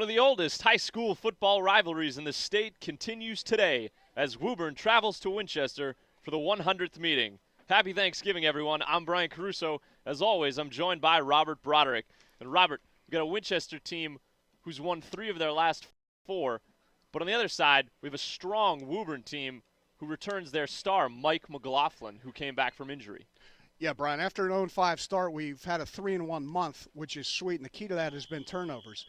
One of the oldest high school football rivalries in the state continues today as Woburn travels to Winchester for the 100th meeting. Happy Thanksgiving, everyone. I'm Brian Caruso. As always, I'm joined by Robert Broderick. And Robert, we've got a Winchester team who's won 3 of their last 4. But on the other side, we have a strong Woburn team who returns their star, Mike McLaughlin, who came back from injury. Yeah, Brian, after an 0-5 start, we've had a 3-1 month, which is sweet, and the key to that has been turnovers.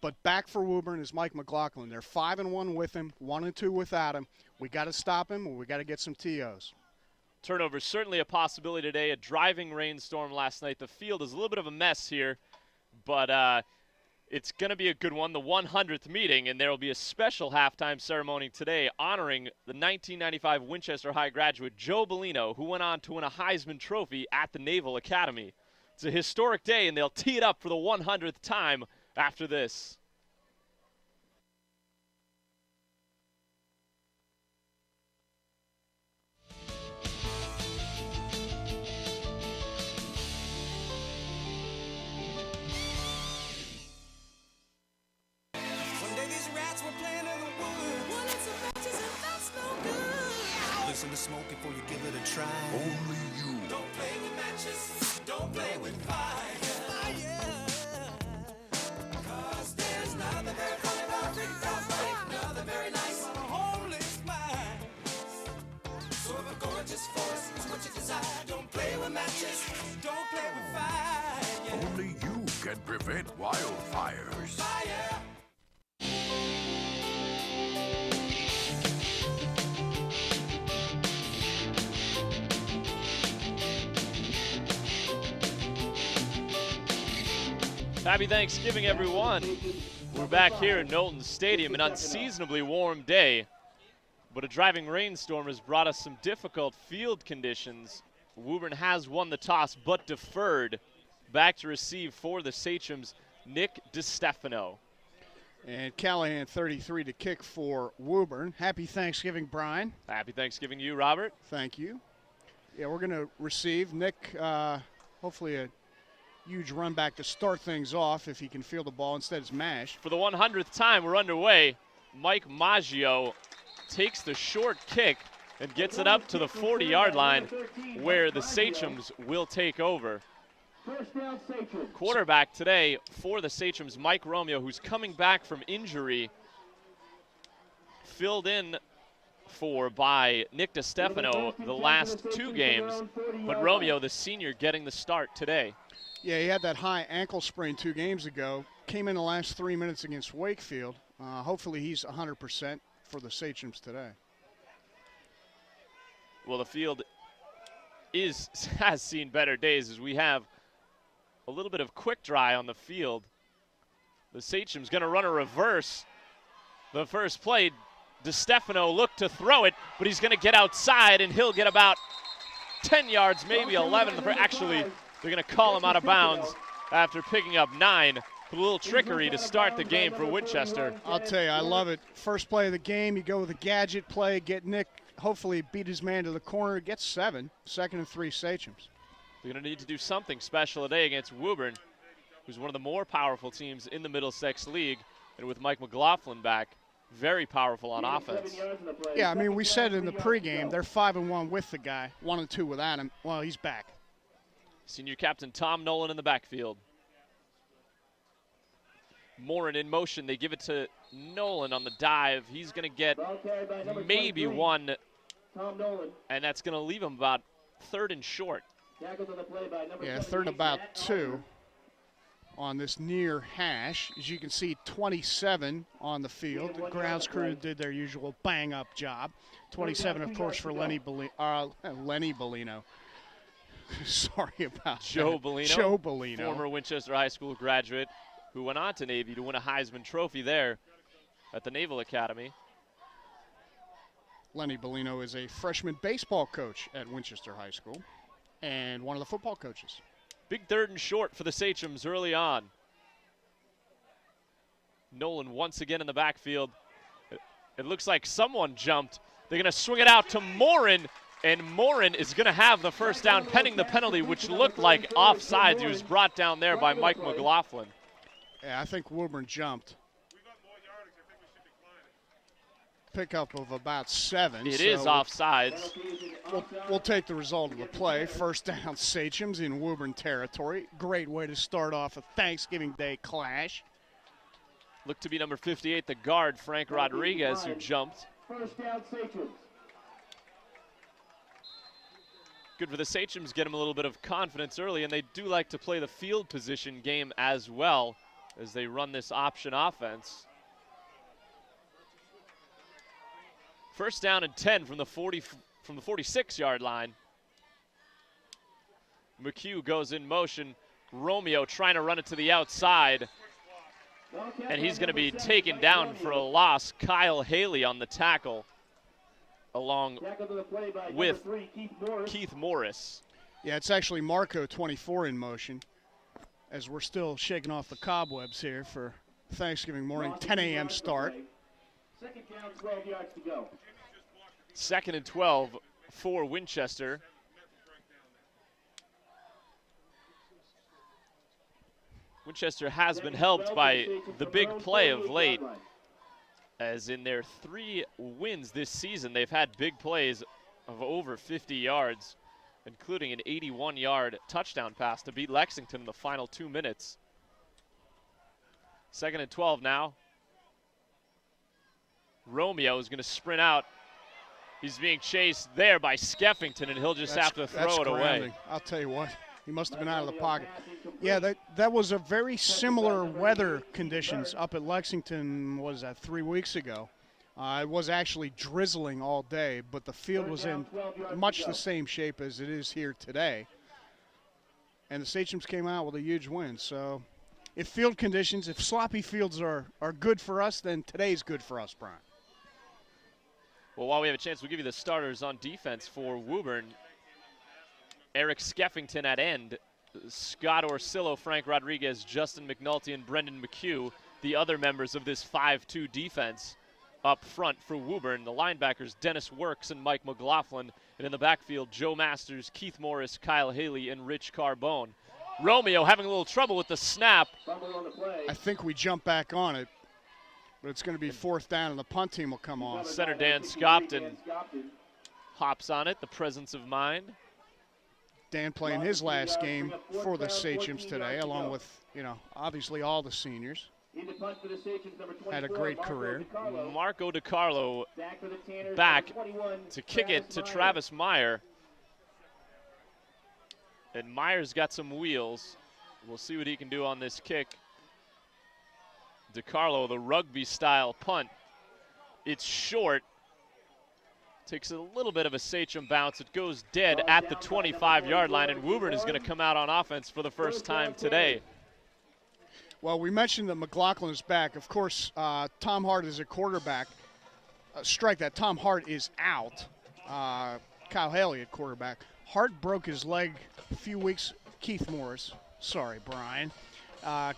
But back for Woburn is Mike McLaughlin. They're 5-1 with him, 1-2 without him. We got to stop him, or we got to get some TOs. Turnovers certainly a possibility today. A driving rainstorm last night. The field is a little bit of a mess here, but it's going to be a good one. The 100th meeting, and there will be a special halftime ceremony today honoring the 1995 Winchester High graduate Joe Bellino, who went on to win a Heisman Trophy at the Naval Academy. It's a historic day, and they'll tee it up for the 100th time after this. Listen to smoke before you give it a try. Only you. Don't play with matches. Don't play with fire. Cause there's nothing very funny about nothing very nice on a homeless mind. So if a gorgeous force is what you desire, don't play with matches. Don't play with fire. Only you can prevent wildfires. Fire. Happy Thanksgiving, everyone. We're back here at Knowlton Stadium, an unseasonably warm day, but a driving rainstorm has brought us some difficult field conditions. Woburn has won the toss, but deferred. Back to receive for the Sachems, Nick DiStefano. And Callahan, 33 to kick for Woburn. Happy Thanksgiving, Brian. Happy Thanksgiving to you, Robert. Thank you. Yeah, we're going to receive Nick, hopefully a huge run back to start things off if he can feel the ball. Instead it's Mash. For the 100th time, we're underway. Mike Maggio takes the short kick and gets it up to the 40-yard line where the Sachems will take over. Quarterback today for the Sachems, Mike Romeo, who's coming back from injury, filled in by Nick DiStefano the last 2 games, but Romeo, the senior, getting the start today. Yeah, he had that high ankle sprain 2 games ago. Came in the last 3 minutes against Wakefield. Hopefully he's 100% for the Sachems today. Well, the field has seen better days as we have a little bit of quick dry on the field. The Sachems going to run a reverse. The first play, DiStefano looked to throw it, but he's going to get outside, and he'll get about 10 yards, maybe 11. Actually, they're going to call him out of bounds after picking up 9. A little trickery to start the game for Winchester. I'll tell you, I love it. First play of the game, you go with a gadget play, get Nick, hopefully beat his man to the corner, gets 7. 2nd and 3 Sachems. They're going to need to do something special today against Woburn, who's one of the more powerful teams in the Middlesex League. And with Mike McLaughlin back, very powerful on offense. Yeah, I mean, we said in the pregame, they're 5-1 with the guy, 1-2 without him. Well, he's back. Senior captain Tom Nolan in the backfield. Morin in motion. They give it to Nolan on the dive. He's going to get maybe 1, and that's going to leave him about 3rd and short. Yeah, 3rd about 2 on this near hash. As you can see, 27 on the field. The grounds crew did their usual bang-up job. 27, of course, for Lenny Bellino. Sorry about Joe that. Bellino. Joe Bellino. Former Winchester High School graduate who went on to Navy to win a Heisman Trophy there at the Naval Academy. Lenny Bellino is a freshman baseball coach at Winchester High School and one of the football coaches. Big 3rd and short for the Sachems early on. Nolan once again in the backfield. It looks like someone jumped. They're going to swing it out to Morin, and Morin is going to have the first down pending the penalty, which looked like offsides. He was brought down there by Mike McLaughlin. Yeah, I think Woburn jumped. pickup of about 7. It is offsides. We'll take the result of the play. First down, Sachems in Woburn territory. Great way to start off a Thanksgiving Day clash. Looked to be number 58, the guard, Frank Rodriguez, who jumped. First down, Sachems. Good for the Sachems, get them a little bit of confidence early, and they do like to play the field position game as well as they run this option offense. First down and 10 from the 46-yard line. McHugh goes in motion. Romeo trying to run it to the outside, and he's going to be taken down for a loss. Kyle Haley on the tackle, along with Keith Morris. Yeah, it's actually Marco 24 in motion, as we're still shaking off the cobwebs here for Thanksgiving morning, 10 a.m. start. Second down, 12 yards to go. Second and 12 for Winchester. Winchester has been helped by the big play of late, as in their 3 wins this season, they've had big plays of over 50 yards, including an 81-yard touchdown pass to beat Lexington in the final 2 minutes. Second and 12 now. Romeo is going to sprint out. He's being chased there by Skeffington, and he'll just have to throw it away. I'll tell you what, he must have been out of the pocket. Yeah, that was a very similar weather conditions up at Lexington, what was that, 3 weeks ago. It was actually drizzling all day, but the field was in much the same shape as it is here today. And the Sachems came out with a huge win. So if field conditions, if sloppy fields are good for us, then today's good for us, Brian. Well, while we have a chance, we'll give you the starters on defense for Woburn. Eric Skeffington at end, Scott Orsillo, Frank Rodriguez, Justin McNulty, and Brendan McHugh, the other members of this 5-2 defense up front for Woburn. The linebackers, Dennis Works and Mike McLaughlin, and in the backfield, Joe Masters, Keith Morris, Kyle Haley, and Rich Carbone. Romeo having a little trouble with the snap. I think we jump back on it, but it's going to be 4th down, and the punt team will come on. Center Dan Scopton hops on it, the presence of mind. Dan playing his last game for the Sachems today, along with, obviously all the seniors. Had a great career. Marco DiCarlo back to kick it to Travis Meyer. And Meyer's got some wheels. We'll see what he can do on this kick. DiCarlo, the rugby-style punt. It's short. Takes a little bit of a Sachem bounce. It goes dead at the 25-yard line, and Woburn is going to come out on offense for the first time today. Well, we mentioned that McLaughlin is back. Of course, Tom Hart is a quarterback. Strike that. Tom Hart is out. Kyle Haley at quarterback. Hart broke his leg a few weeks. Keith Morris. Sorry, Brian.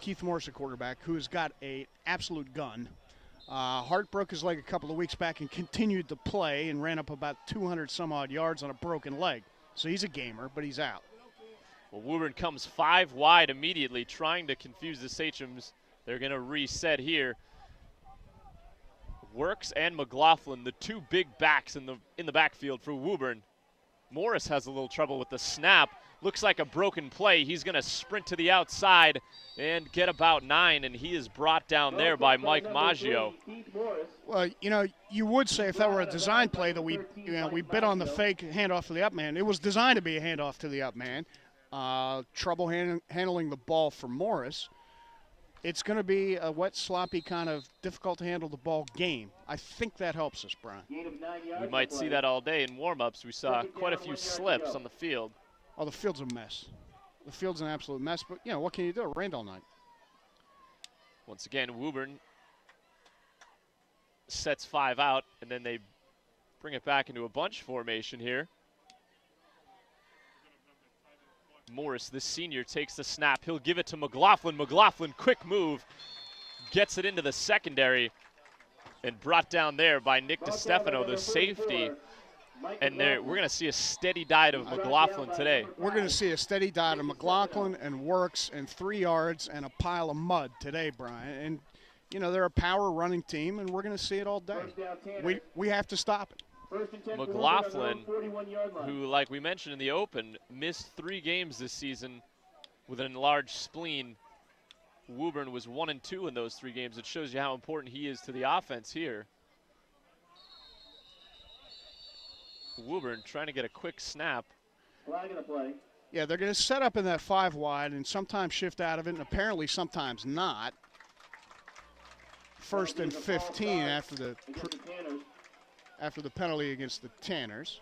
Keith Morris, a quarterback, who's got an absolute gun. Hart broke his leg a couple of weeks back and continued to play and ran up about 200-some-odd yards on a broken leg. So he's a gamer, but he's out. Well, Woburn comes 5 wide immediately, trying to confuse the Sachems. They're going to reset here. Works and McLaughlin, the 2 big backs in the backfield for Woburn. Morris has a little trouble with the snap. Looks like a broken play. He's going to sprint to the outside and get about 9, and he is brought down there by Mike Maggio. Well, you would say if that were a design play that we bid on the fake handoff to the up man. It was designed to be a handoff to the up man. Trouble handling the ball for Morris. It's going to be a wet, sloppy, kind of difficult to handle the ball game. I think that helps us, Brian. We might see that all day in warm-ups. We saw quite a few slips on the field. Oh, the field's a mess. The field's an absolute mess, but, what can you do? It rained all night. Once again, Woburn sets 5 out, and then they bring it back into a bunch formation here. Morris, the senior, takes the snap. He'll give it to McLaughlin. McLaughlin, quick move, gets it into the secondary, and brought down there by Nick DiStefano, the safety. And we're going to see a steady diet of McLaughlin today. We're going to see a steady diet of McLaughlin and Works and 3 yards and a pile of mud today, Brian. And, you know, they're a power running team, and we're going to see it all day. First down, Tanner. We have to stop it. First and 10 for McLaughlin, Woburn on their own 41-yard line. who, like we mentioned in the open, missed 3 games this season with an enlarged spleen. Woburn was 1-2 in those 3 games. It shows you how important he is to the offense here. Woburn trying to get a quick snap. Flag in the play. Yeah, they're going to set up in that 5 wide and sometimes shift out of it, and apparently sometimes not. First and 15 after the Against the Tanners. after the penalty against the Tanners.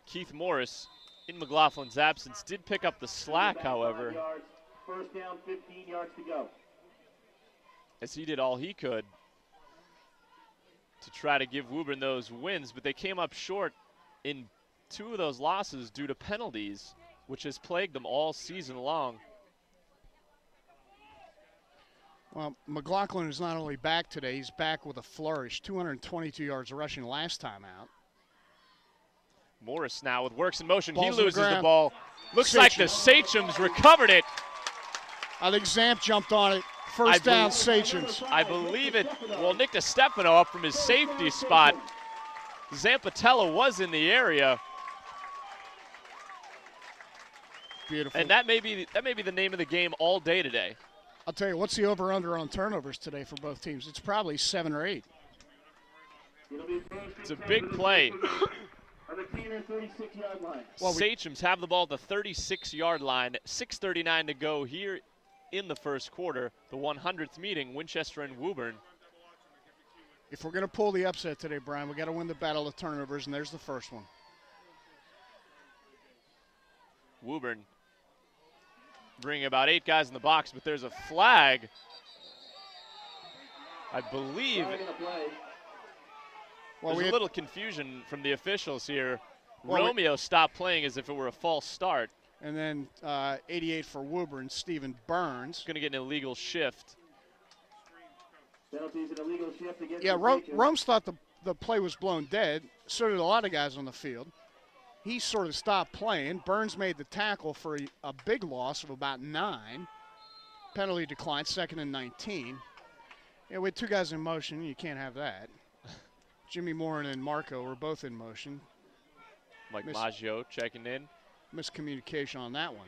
Keith Morris, in McLaughlin's absence, did pick up the slack, Back 5 however, yards. First down, 15 yards to go. as he did all he could to try to give Woburn those wins, but they came up short in 2 of those losses due to penalties, which has plagued them all season long. Well, McLaughlin is not only back today, he's back with a flourish. 222 yards rushing last time out. Morris now with works in motion. Ball's He on the loses the ground. ball. Looks like the Sachems recovered it. I think Zamp jumped on it. First down, Sachems. I believe it. Well, Nick DiStefano up from his safety spot. Zampatella was in the area, Beautiful. and that may be the name of the game all day today. I'll tell you, what's the over-under on turnovers today for both teams? It's probably 7 or 8. It's a big play. On the Tanner 36-yard line. Well, Sachems have the ball at the 36-yard line. 6:39 to go here in the first quarter. The 100th meeting, Winchester and Woburn. If we're going to pull the upset today, Brian, we got to win the battle of turnovers, and there's the first one. Woburn bringing about 8 guys in the box, but there's a flag. I believe Flag in the play. Well, there's a little confusion from the officials here. Well, Romeo stopped playing as if it were a false start. And then 88 for Woburn, Stephen Burns. Going to get an illegal shift. Penalties and illegal shift against Yeah, the Sachems. Rome's thought the play was blown dead. So did a lot of guys on the field. He sort of stopped playing. Burns made the tackle for a big loss of about 9. Penalty declined, 2nd and 19. Yeah, with 2 guys in motion, you can't have that. Jimmy Morin and Marco were both in motion. Mike Maggio checking in. Miscommunication on that one.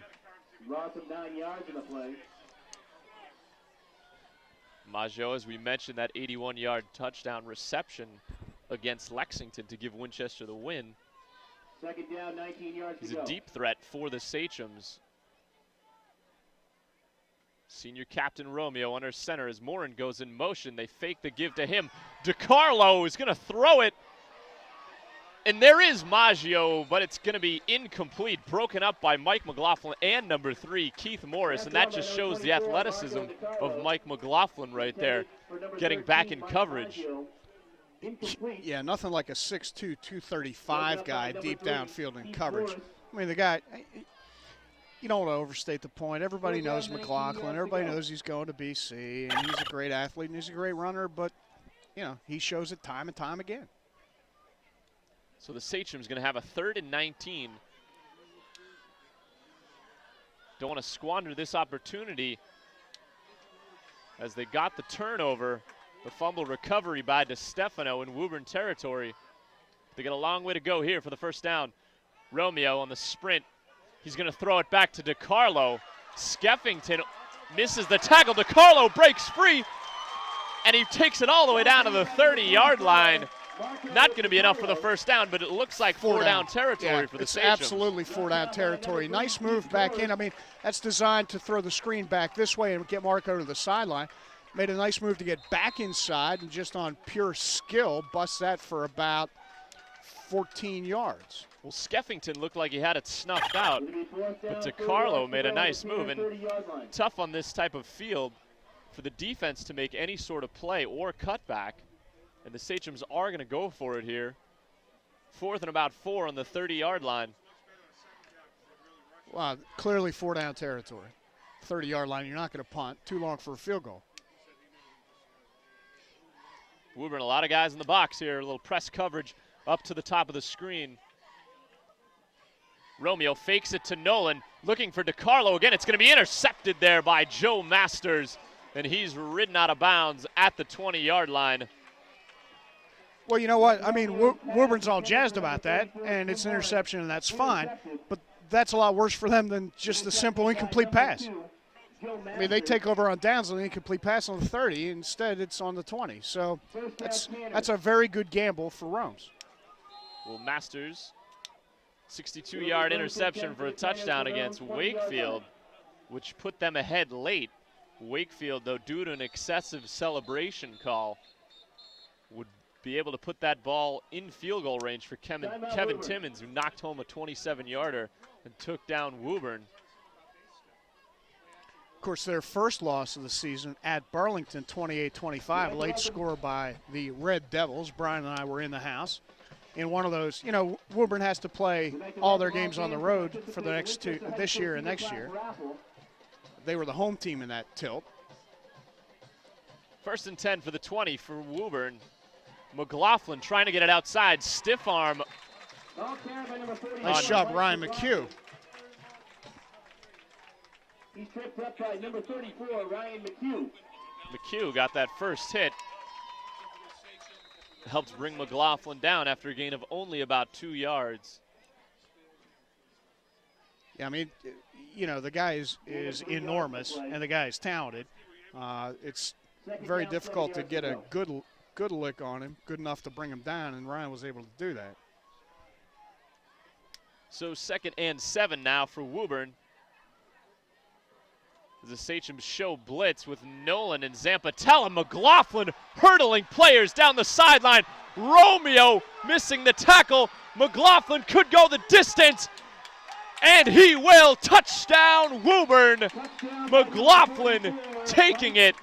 Loss of 9 yards in the play. Maggio, as we mentioned, that 81-yard touchdown reception against Lexington to give Winchester the win. Second down, 19 yards He's to go. a deep threat for the Sachems. Senior captain Romeo under center as Morin goes in motion. They fake the give to him. DiCarlo is going to throw it. And there is Maggio, but it's going to be incomplete, broken up by Mike McLaughlin and number 3, Keith Morris. And that just shows the athleticism of Mike McLaughlin right there, getting back in coverage. Incomplete. Yeah, nothing like a 6'2", 235 guy deep downfield in coverage. I mean, the guy, you don't want to overstate the point. Everybody knows McLaughlin. Everybody knows he's going to BC, and he's a great athlete, and he's a great runner, but, you know, he shows it time and time again. So the Sachems going to have a 3rd and 19. Don't want to squander this opportunity as they got the turnover. The fumble recovery by DiStefano in Woburn territory. They got a long way to go here for the first down. Romeo on the sprint. He's going to throw it back to DiCarlo. Skeffington misses the tackle. DiCarlo breaks free, and he takes it all the way down to the 30-yard line. Not going to be enough for the first down, but it looks like four down territory for the It's Sachems. absolutely 4 down territory. Nice move back in. I mean, that's designed to throw the screen back this way and get Marco to the sideline. Made a nice move to get back inside and just on pure skill, bust that for about 14 yards. Well, Skeffington looked like he had it snuffed out, but DiCarlo made a nice move. And tough on this type of field for the defense to make any sort of play or cutback. And the Sachems are going to go for it here. 4th and about 4 on the 30-yard line. Wow, clearly 4 down territory. 30-yard line, you're not going to punt. Too long for a field goal. Woburn, a lot of guys in the box here. A little press coverage up to the top of the screen. Romeo fakes it to Nolan, looking for DiCarlo again. It's going to be intercepted there by Joe Masters. and he's ridden out of bounds at the 20-yard line. Well, you know what? I mean, Woburn's all jazzed about that, and it's an interception, and that's fine. But that's a lot worse for them than just a simple incomplete pass. I mean, they take over on downs on the incomplete pass on the 30. Instead, it's on the 20. So that's a very good gamble for Rome's. Well, Masters, 62-yard interception for a touchdown against Wakefield, which put them ahead late. Wakefield, though, due to an excessive celebration call, would be able to put that ball in field goal range for Kevin Timmons, who knocked home a 27-yarder and took down Woburn. Of course, their first loss of the season at Burlington, 28-25, late score by the Red Devils. Brian and I were in the house. In one of those, you know, Woburn has to play all their games on the road for the next two, this year and next year. They were the home team in that tilt. 1st and 10 for the 20 for Woburn. McLaughlin trying to get it outside. Stiff arm. Nice job, Ryan McHugh. He's tripped up by number 34, Ryan McHugh. McHugh got that first hit. Helps bring McLaughlin down after a gain of only about 2 yards. Yeah, I mean, you know, the guy is enormous, and the guy is talented. It's very difficult to get a good lick on him, good enough to bring him down, and Ryan was able to do that. So 2nd and 7 now for Woburn. The Sachems show blitz with Nolan and Zampatella. McLaughlin hurdling players down the sideline. Romeo missing the tackle. McLaughlin could go the distance, and he will. Touchdown, Woburn. McLaughlin taking it.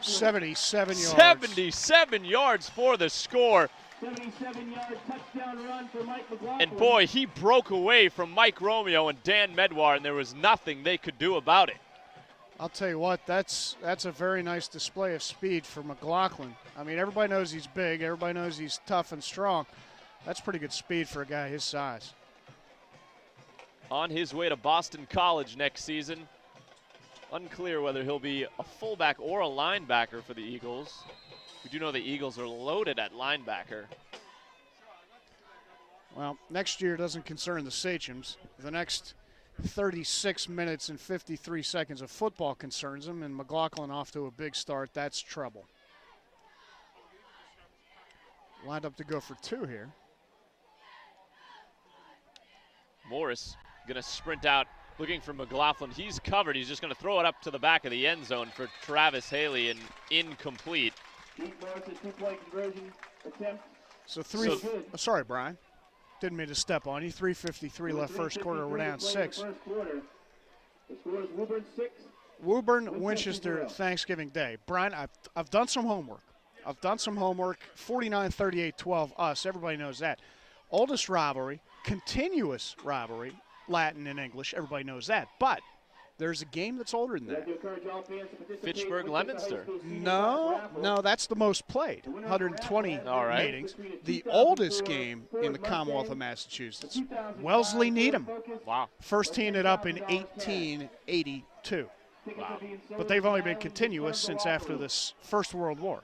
77 yards. 77 yards for the score. 77-yard touchdown run for Mike McLaughlin. And boy, he broke away from Mike Romeo and Dan Medwar, and there was nothing they could do about it. I'll tell you what, that's a very nice display of speed for McLaughlin. I mean, everybody knows he's big. Everybody knows he's tough and strong. That's pretty good speed for a guy his size. On his way to Boston College next season. Unclear whether he'll be a fullback or a linebacker for the Eagles. We do know the Eagles are loaded at linebacker. Well, next year doesn't concern the Sachems. The next 36 minutes and 53 seconds of football concerns them, and McLaughlin off to a big start. That's trouble. Lined up to go for 2 here. Morris going to sprint out looking for McLaughlin. He's covered. He's just going to throw it up to the back of the end zone for Travis Haley, and incomplete. Morris's 2-point conversion attempt. Sorry, Brian. Didn't mean to step on you. 3:53 left first quarter. We're down 6. The score is Woburn 6. Woburn, Winchester, Thanksgiving Day. Brian, I've done some homework. 49-38-12 us. Everybody knows that. Oldest rivalry, continuous rivalry, Latin and English. Everybody knows that. But there's a game that's older than that. Fitchburg-Leominster. No, that's the most played. 120 meetings. The oldest game in the Commonwealth of Massachusetts, Wellesley Needham. Wow. First teeing it up in 1882. Wow. But they've only been continuous since after this First World War.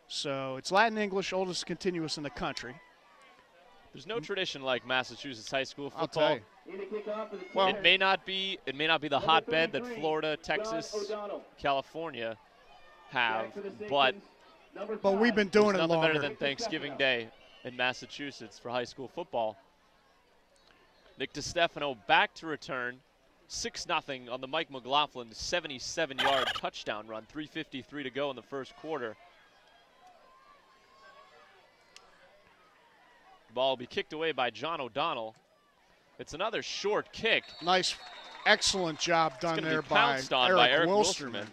So it's Latin English, oldest continuous in the country. There's no tradition like Massachusetts high school I'll tell football. you. Well, it may not be the hotbed that Florida, Texas, California have, but we've been doing it nothing longer. better than Thanksgiving Day in Massachusetts for high school football. Nick DiStefano back to return. 6-0 on the Mike McLaughlin 77-yard touchdown run. 3:53 to go in the first quarter. The ball will be kicked away by John O'Donnell. It's another short kick. Nice, excellent job done there by Eric Wilsterman.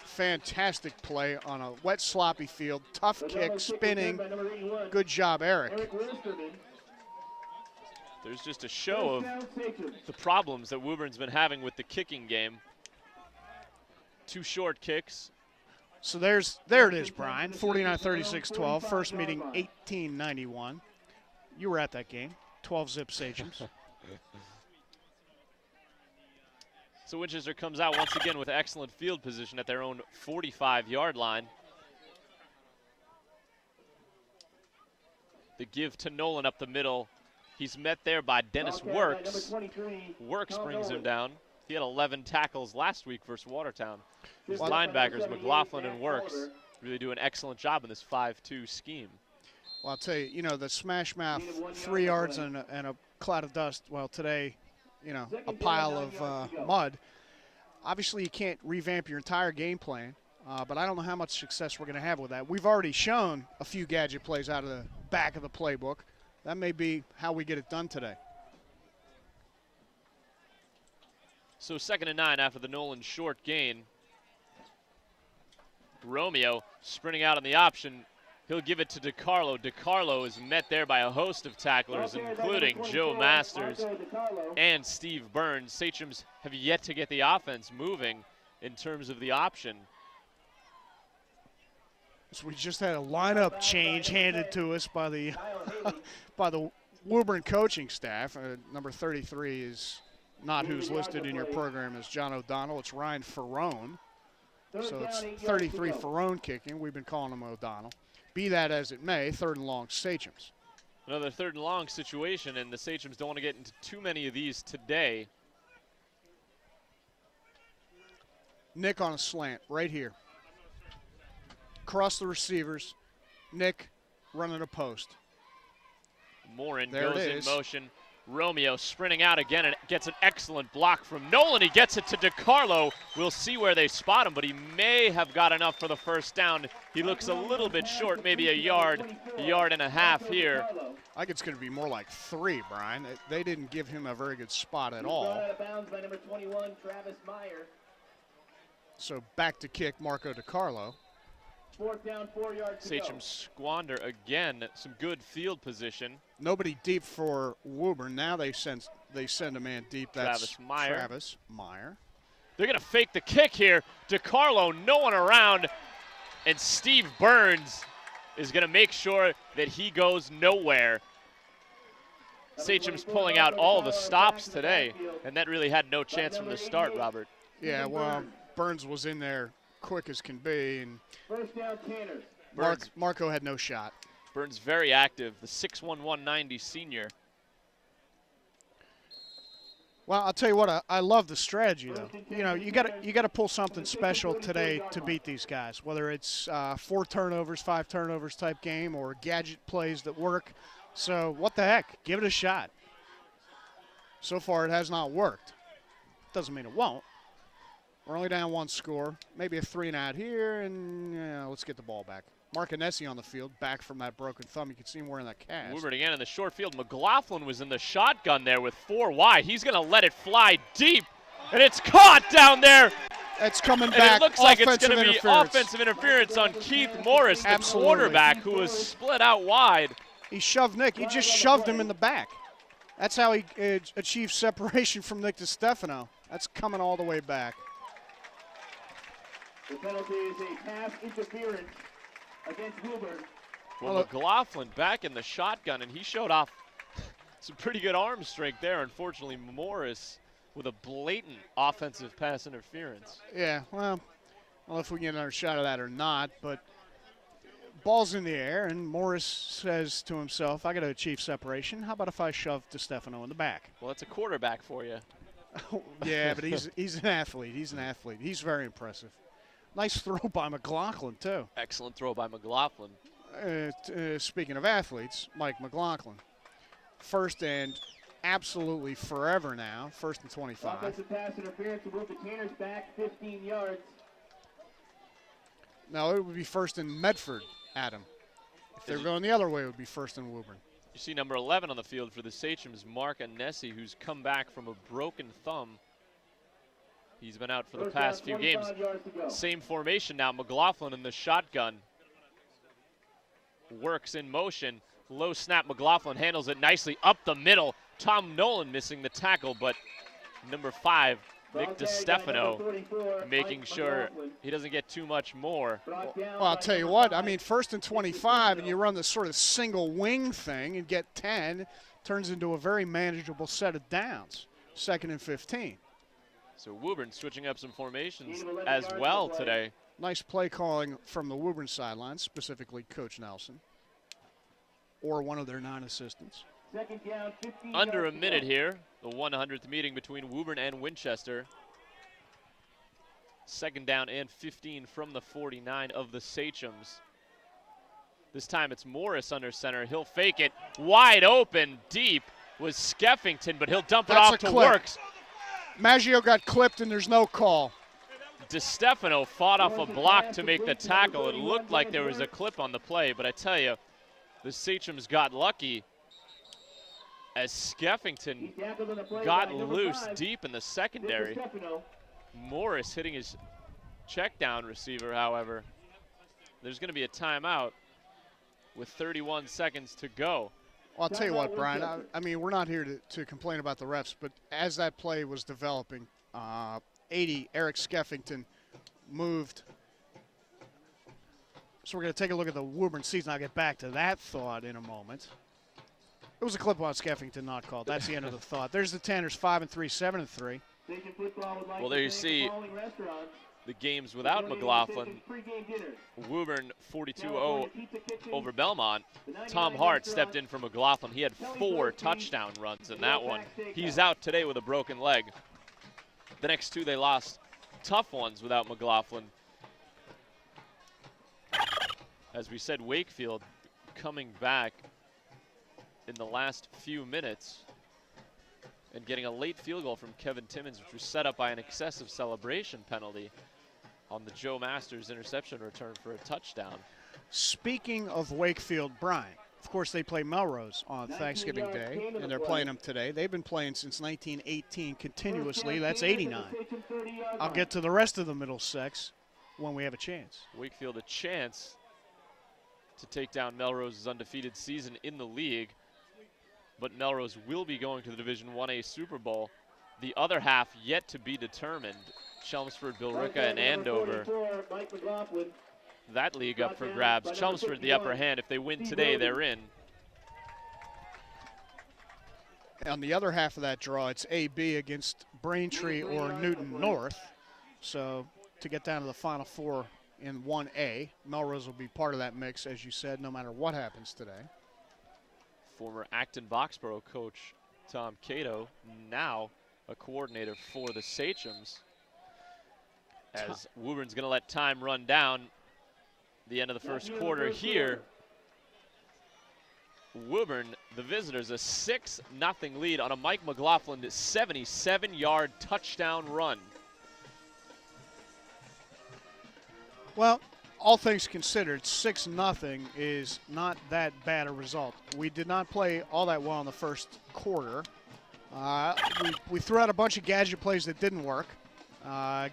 Fantastic play on a wet, sloppy field. Tough kick, spinning. Good job, Eric. There's just a show of the problems that Woburn's been having with the kicking game. 2 short kicks. So there it is, Brian. 49-36-12. First meeting 1891. You were at that game. 12-zip Sachems. So Winchester comes out once again with excellent field position at their own 45-yard line. The give to Nolan up the middle. He's met there by Dennis Works. Works brings him down. He had 11 tackles last week versus Watertown. His linebackers, McLaughlin and Works, really do an excellent job in this 5-2 scheme. Well, I'll tell you, you know, the smash mouth, 3 yards and a cloud of dust. Well, today, you know, a pile of mud. Obviously, you can't revamp your entire game plan, but I don't know how much success we're going to have with that. We've already shown a few gadget plays out of the back of the playbook. That may be how we get it done today. So 2nd and 9 after the Nolan short gain. Romeo sprinting out on the option. He'll give it to DiCarlo. DiCarlo is met there by a host of tacklers, including Joe Masters and Steve Burns. Sachems have yet to get the offense moving in terms of the option. So we just had a lineup change handed to us by the by the Woburn coaching staff. Number 33 is not who's listed in your program as John O'Donnell. It's Ryan Ferrone. So it's 33 Ferrone kicking. We've been calling him O'Donnell. Be that as it may, 3rd and long, Sachems. Another 3rd and long situation, and the Sachems don't want to get into too many of these today. Nick on a slant right here. Across the receivers. Nick running a post. Morin There goes it in is. motion. Romeo sprinting out again and gets an excellent block from Nolan. He gets it to DiCarlo. We'll see where they spot him, but he may have got enough for the first down. He looks a little bit short, maybe a yard and a half here. I think it's going to be more like 3, Brian. They didn't give him a very good spot at all. Out of bounds by number 21, Travis Meyer. So back to kick Marco DiCarlo. 4th down, 4 yards to go. Sachems squander again. Some good field position. Nobody deep for Woburn. Now they send a man deep. That's Travis Meyer. They're going to fake the kick here. DiCarlo, no one around. And Steve Burns is going to make sure that he goes nowhere. Sachem's pulling out all the stops today, and that really had no chance from the start, Robert. Yeah, well, Burns was in there quick as can be, and 1st down, Tanner. Marco had no shot. Burns very active, the 6'1", 190 senior. Well, I'll tell you what, I love the strategy though. You know, you got to pull something special today to beat these guys. Whether it's 4 turnovers, 5 turnovers type game, or gadget plays that work. So what the heck? Give it a shot. So far, it has not worked. Doesn't mean it won't. We're only down 1 score. Maybe a 3 and out here, and let's get the ball back. Mark Anesi on the field, back from that broken thumb. You can see him wearing that cast. Woburn again in the short field. McLaughlin was in the shotgun there with 4 wide. He's going to let it fly deep, and it's caught down there. It's coming And back. it looks like it's going to be interference. offensive interference on Keith Morris, the Absolutely. quarterback, who was split out wide. He shoved Nick. He just shoved him in the back. That's how he achieved separation from Nick DiStefano. That's coming all the way back. The penalty is a pass interference against Woburn. Well, McLaughlin back in the shotgun, and he showed off some pretty good arm strength there. Unfortunately, Morris with a blatant offensive pass interference. Yeah, well, I don't know if we can get another shot of that or not, but ball's in the air, and Morris says to himself, I got to achieve separation. How about if I shove DiStefano in the back? Well, that's a quarterback for you. Yeah, but he's an athlete. He's an athlete. He's very impressive. Nice throw by McLaughlin, too. Excellent throw by McLaughlin. Speaking of athletes, Mike McLaughlin. 1st and absolutely forever now. 1st and 25. Offensive pass interference to move the Tanners back 15 yards. No, it would be 1st in Medford, Adam. If they were going the other way, it would be 1st in Woburn. You see number 11 on the field for the Sachems, Mark Anesi, who's come back from a broken thumb. He's been out for the past few games. Same formation now. McLaughlin in the shotgun. Works in motion. Low snap. McLaughlin handles it nicely up the middle. Tom Nolan missing the tackle, but number 5, Nick DiStefano, making sure he doesn't get too much more. Well, I'll tell you what. I mean, 1st and 25, and you run this sort of single wing thing and get 10, turns into a very manageable set of downs. 2nd and 15. So Woburn switching up some formations as well today. Nice play calling from the Woburn sideline, specifically Coach Nelson, or one of their 9 assistants. Second down, 15 Under a yards to minute go. here, the 100th meeting between Woburn and Winchester. Second down and 15 from the 49 of the Sachems. This time it's Morris under center. He'll fake it. Wide open, deep was Skeffington, but he'll dump it That's off a to clip. Works. Maggio got clipped and there's no call. DeStefano fought off a block to make the tackle. It looked like there was a clip on the play, but I tell you, the Sachems got lucky as Skeffington He tackled on the play got by number loose 5, deep in the secondary. Stefano. Morris hitting his check down receiver, however. There's going to be a timeout with 31 seconds to go. Well, I'll tell you what, Brian, I mean, we're not here to complain about the refs, but as that play was developing, 80, Eric Skeffington moved. So we're going to take a look at the Woburn season. I'll get back to that thought in a moment. It was a clip on Skeffington not called. That's the end of the thought. There's the Tanners 5-3, 7-3. Station football would like Well, to there you thank see the following restaurants. the games without Donating McLaughlin. Station's pregame dinners. Woburn 42-0 California Pizza Kitchen, over Belmont. the 99 Tom Hart restaurant, stepped in for McLaughlin. He had 4 touchdown runs in that one. He's out today with a broken leg. The next 2 they lost. Tough ones without McLaughlin. As we said, Wakefield coming back in the last few minutes and getting a late field goal from Kevin Timmons, which was set up by an excessive celebration penalty on the Joe Masters interception return for a touchdown. Speaking of Wakefield, Brian, of course they play Melrose on Thanksgiving Day, and they're playing them today. They've been playing since 1918 continuously. That's 89. I'll get to the rest of the Middlesex when we have a chance. Wakefield a chance to take down Melrose's undefeated season in the league, but Melrose will be going to the Division 1A Super Bowl. The other half yet to be determined. Chelmsford, Billerica, and Andover. Mike McLaughlin. That league up for grabs. Chelmsford the upper hand. If they win today, they're in. On the other half of that draw, it's AB against Braintree or Newton North. So to get down to the Final Four in 1A, Melrose will be part of that mix, as you said, no matter what happens today. Former Acton Boxborough coach Tom Cato, now a coordinator for the Sachems. As Woburn's going to let time run down the end of the first quarter here. Woburn, the visitors, a 6-0 lead on a Mike McLaughlin 77-yard touchdown run. Well, all things considered, 6-0 is not that bad a result. We did not play all that well in the first quarter. We threw out a bunch of gadget plays that didn't work.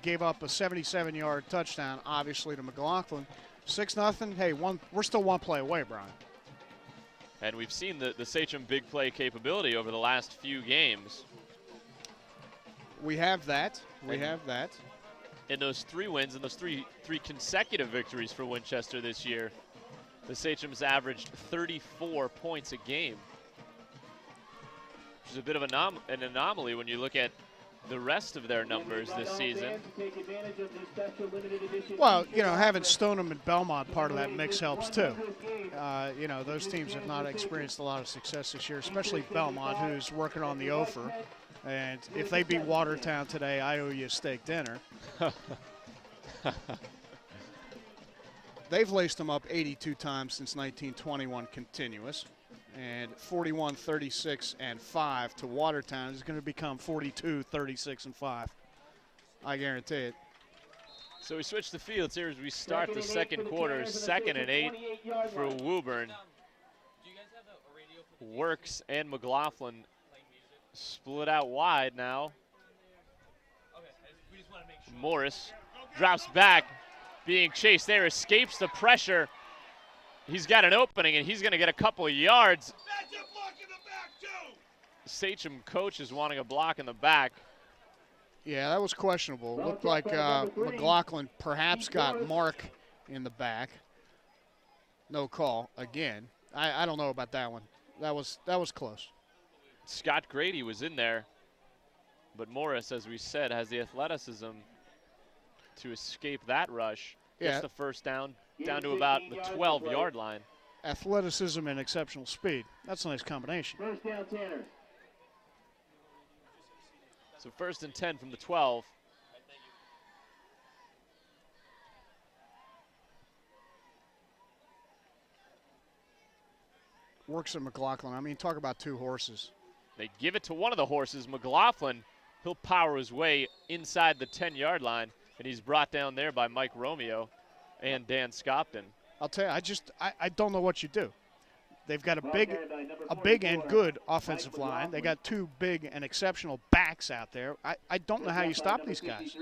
Gave up a 77-yard touchdown, obviously, to McLaughlin. 6-0, hey, we're still one play away, Brian. And we've seen the Sachem big play capability over the last few games. We have that. We have that. In those 3 wins and those three consecutive victories for Winchester this year, the Sachems averaged 34 points a game, which is a bit of an anomaly when you look at the rest of their numbers this season. Well, you know, having Stoneham and Belmont part of that mix helps too. You know, those teams have not experienced a lot of success this year, especially Belmont, who's working on the offer. And if they beat Watertown today, I owe you a steak dinner. They've laced them up 82 times since 1921 continuous. And 41, 36, and 5 to Watertown is going to become 42, 36, and 5. I guarantee it. So we switch the fields here as we start the second quarter. 2nd and 8 for Woburn. Works and McLaughlin split out wide now. Morris drops back, being chased there, escapes the pressure. He's got an opening, and he's going to get a couple of yards. Sachem coach is wanting a block in the back. Yeah, that was questionable. Looked like McLaughlin perhaps got Mark in the back. No call again. I don't know about that one. That was close. Scott Grady was in there. But Morris, as we said, has the athleticism to escape that rush. Yeah. Gets the first down to about the 12-yard line. Athleticism and exceptional speed. That's a nice combination. First down, Tanner. So 1st and 10 from the 12. Works at McLaughlin. I mean, talk about two horses. They give it to one of the horses, McLaughlin. He'll power his way inside the 10-yard line, and he's brought down there by Mike Romeo and Dan Scopton. I'll tell you, I don't know what you do. They've got a big and good offensive line. They got two big and exceptional backs out there. I don't know how you stop these guys.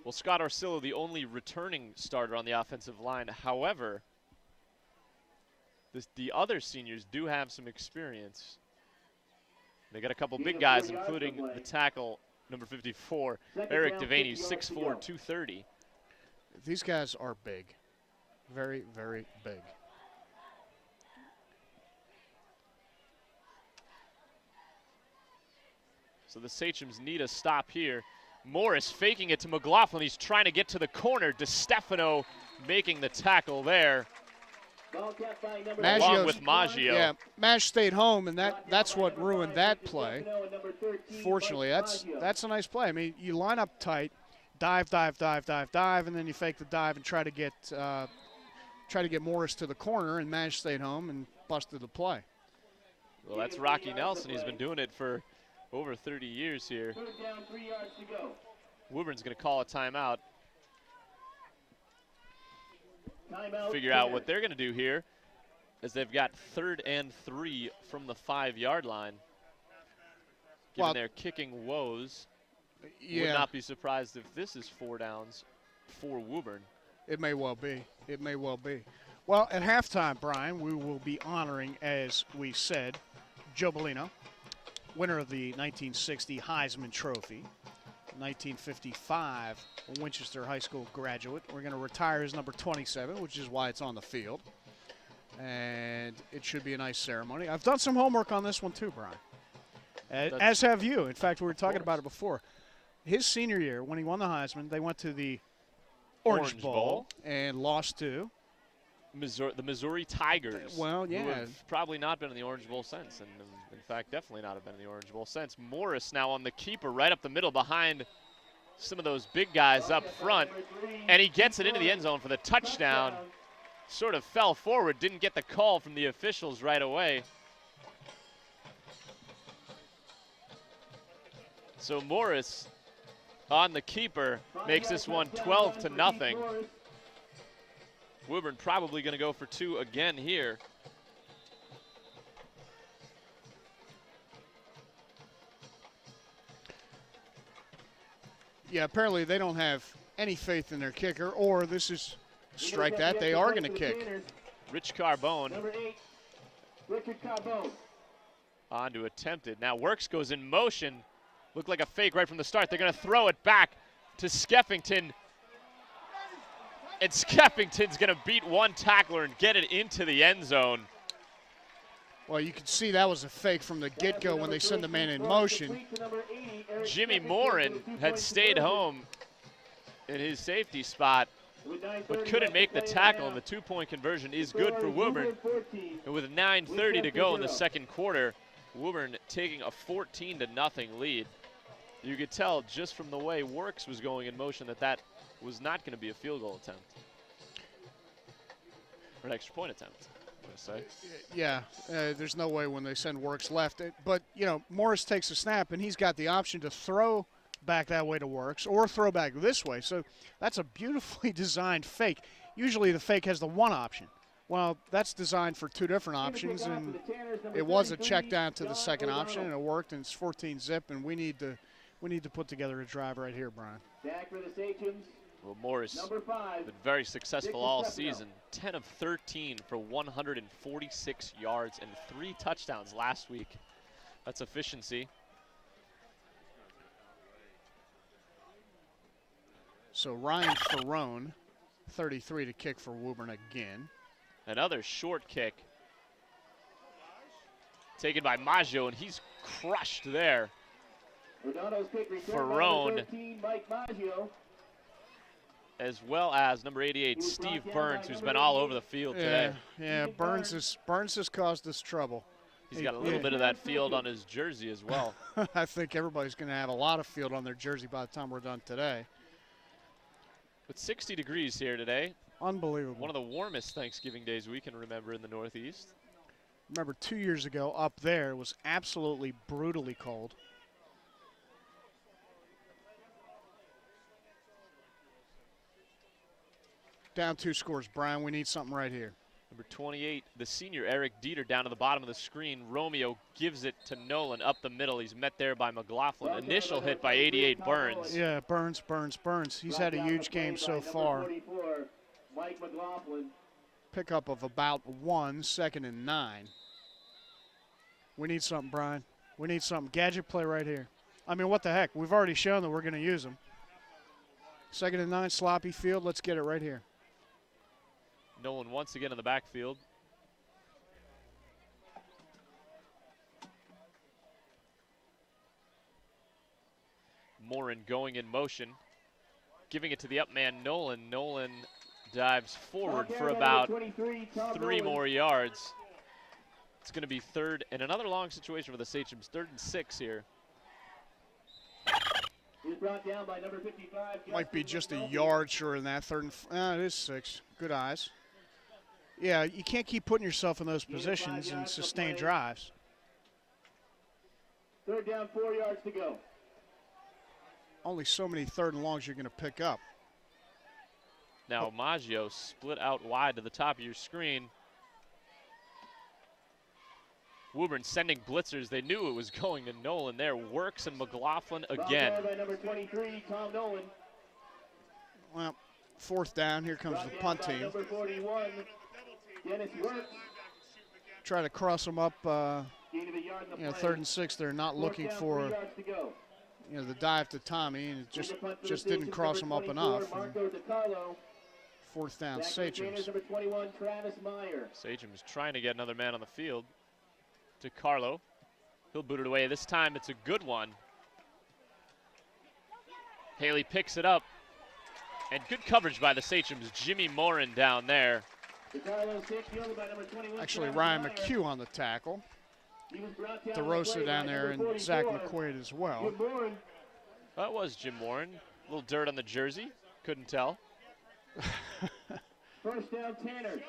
Well, Scott Arcillo, the only returning starter on the offensive line. However, the other seniors do have some experience. They got a couple big guys, including the tackle, number 54, Eric Devaney, 6'4", 230. These guys are big. Very, very big. So the Sachems need a stop here. Morris faking it to McLaughlin. He's trying to get to the corner. DeStefano making the tackle there. Along with Maggio. Yeah, Mash stayed home, and that's what ruined that play. Fortunately, that's a nice play. I mean, you line up tight, dive, and then you fake the dive and try to get Morris to the corner, and Mash stayed home and busted the play. Well, that's Rocky Nelson. He's been doing it for over 30 years here. Woburn's going to call a timeout. Figure out what they're going to do here, as they've got 3rd and 3 from the 5-yard line. Given their kicking woes, would not be surprised if this is 4 downs for Woburn. It may well be. It may well be. Well, at halftime, Brian, we will be honoring, as we said, Joe Bellino, winner of the 1960 Heisman Trophy. 1955 Winchester High School graduate. We're going to retire his number 27, which is why it's on the field. And it should be a nice ceremony. I've done some homework on this one too, Brian. As have you. In fact, we were talking about it before. His senior year, when he won the Heisman, they went to the Orange Bowl and lost to the Missouri Tigers. Well, yeah. Who have probably not been in the Orange Bowl since, and in fact, definitely not have been in the Orange Bowl since. Morris now on the keeper right up the middle behind some of those big guys up front, and he gets it into the end zone for the touchdown. Sort of fell forward, didn't get the call from the officials right away. So Morris on the keeper makes this one 12-0. Woburn probably going to go for 2 again here. Yeah, apparently they don't have any faith in their kicker, or this is strike that. They are going to kick. Rich Carbone. Number 8, Richard Carbone. On to attempt it. Now Works goes in motion. Looked like a fake right from the start. They're going to throw it back to Skeffington. And Skeffington's going to beat one tackler and get it into the end zone. Well, you can see that was a fake from the get-go when they send the man in motion. Jimmy Morin had stayed home in his safety spot, but couldn't make the tackle, and the 2-point conversion is good for Woburn. And with 9:30 to go in the second quarter, Woburn taking a 14-0 lead. You could tell just from the way Works was going in motion that was not going to be a field goal attempt. Or an extra point attempt, I'm going to say. Yeah, there's no way when they send Works left. But, you know, Morris takes a snap, and he's got the option to throw back that way to Works or throw back this way. So that's a beautifully designed fake. Usually the fake has the one option. Well, that's designed for 2 different options, and it was a check down to the second option, and it worked, and it's 14-zip, and we need to put together a drive right here, Brian. Back for the Sachems. Well, Morris Number 5. been very successful all season. 10 of 13 for 146 yards and 3 touchdowns last week. That's efficiency. So Ryan Ferrone, 33 to kick for Woburn again. Another short kick taken by Maggio, and he's crushed there. Redondo's kick returned by Ferrone, number 13, Mike Maggio. as well as number 88, Steve Burns, who's been all over the field today. Yeah, Burns has caused us trouble. He's got a little bit of that field on his jersey as well. I think everybody's going to have a lot of field on their jersey by the time we're done today. With 60 degrees here today. Unbelievable. One of the warmest Thanksgiving days we can remember in the Northeast. Remember 2 years ago up there was absolutely brutally cold. Down 2 scores, Brian. We need something right here. Number 28, the senior Eric Dieter down to the bottom of the screen. Romeo gives it to Nolan up the middle. He's met there by McLaughlin. Initial hit by 88 Burns. Yeah, Burns. He's had a huge game so far. Mike McLaughlin. Pickup of about 1, 2nd and 9. We need something, Brian. We need something. Gadget play right here. I mean, what the heck? We've already shown that we're going to use them. 2nd and 9, sloppy field. Let's get it right here. Nolan once again in the backfield. Morin going in motion. Giving it to the up man, Nolan. Nolan dives forward for about 3 more yards. It's going to be 3rd and another long situation for the Sachems. 3rd and 6 here. He's brought down by number 55. Might be just a yard short in that 3rd and it is 6. Good eyes. Yeah, you can't keep putting yourself in those positions and sustain drives. 3rd down, 4 yards to go. Only so many 3rd and longs you're going to pick up. Now Maggio split out wide to the top of your screen. Woburn sending blitzers. They knew it was going to Nolan there. Works and McLaughlin again. By number 23, Tom Nolan. Well, 4th down. Here comes the punt team. Number 41, Dennis Works. Try to cross them up. Gain of a yard in the play. 3rd and 6. They're not 4th looking down, for 3 yards to go. the dive to Tommy, and it In the punt for just the didn't Sachems, cross them number up 24, enough. Marco DiCarlo. 4th down, Back to the trainers, Sachems. number 21, Travis Meyer. Sachems trying to get another man on the field. To Carlo. He'll boot it away. This time it's a good one. Haley picks it up. And good coverage by the Sachems. Jimmy Morin down there. DiCarlo's hit, fielded by number 21, Actually, Travis Ryan Meyer. DeMeyer on the tackle. He was brought down on the DeRosa play down by there, number and Zach 44, McQuaid as well. Jim Bourne. That was Jim Morin. A little dirt on the jersey. Couldn't tell. 1st down, Tanner.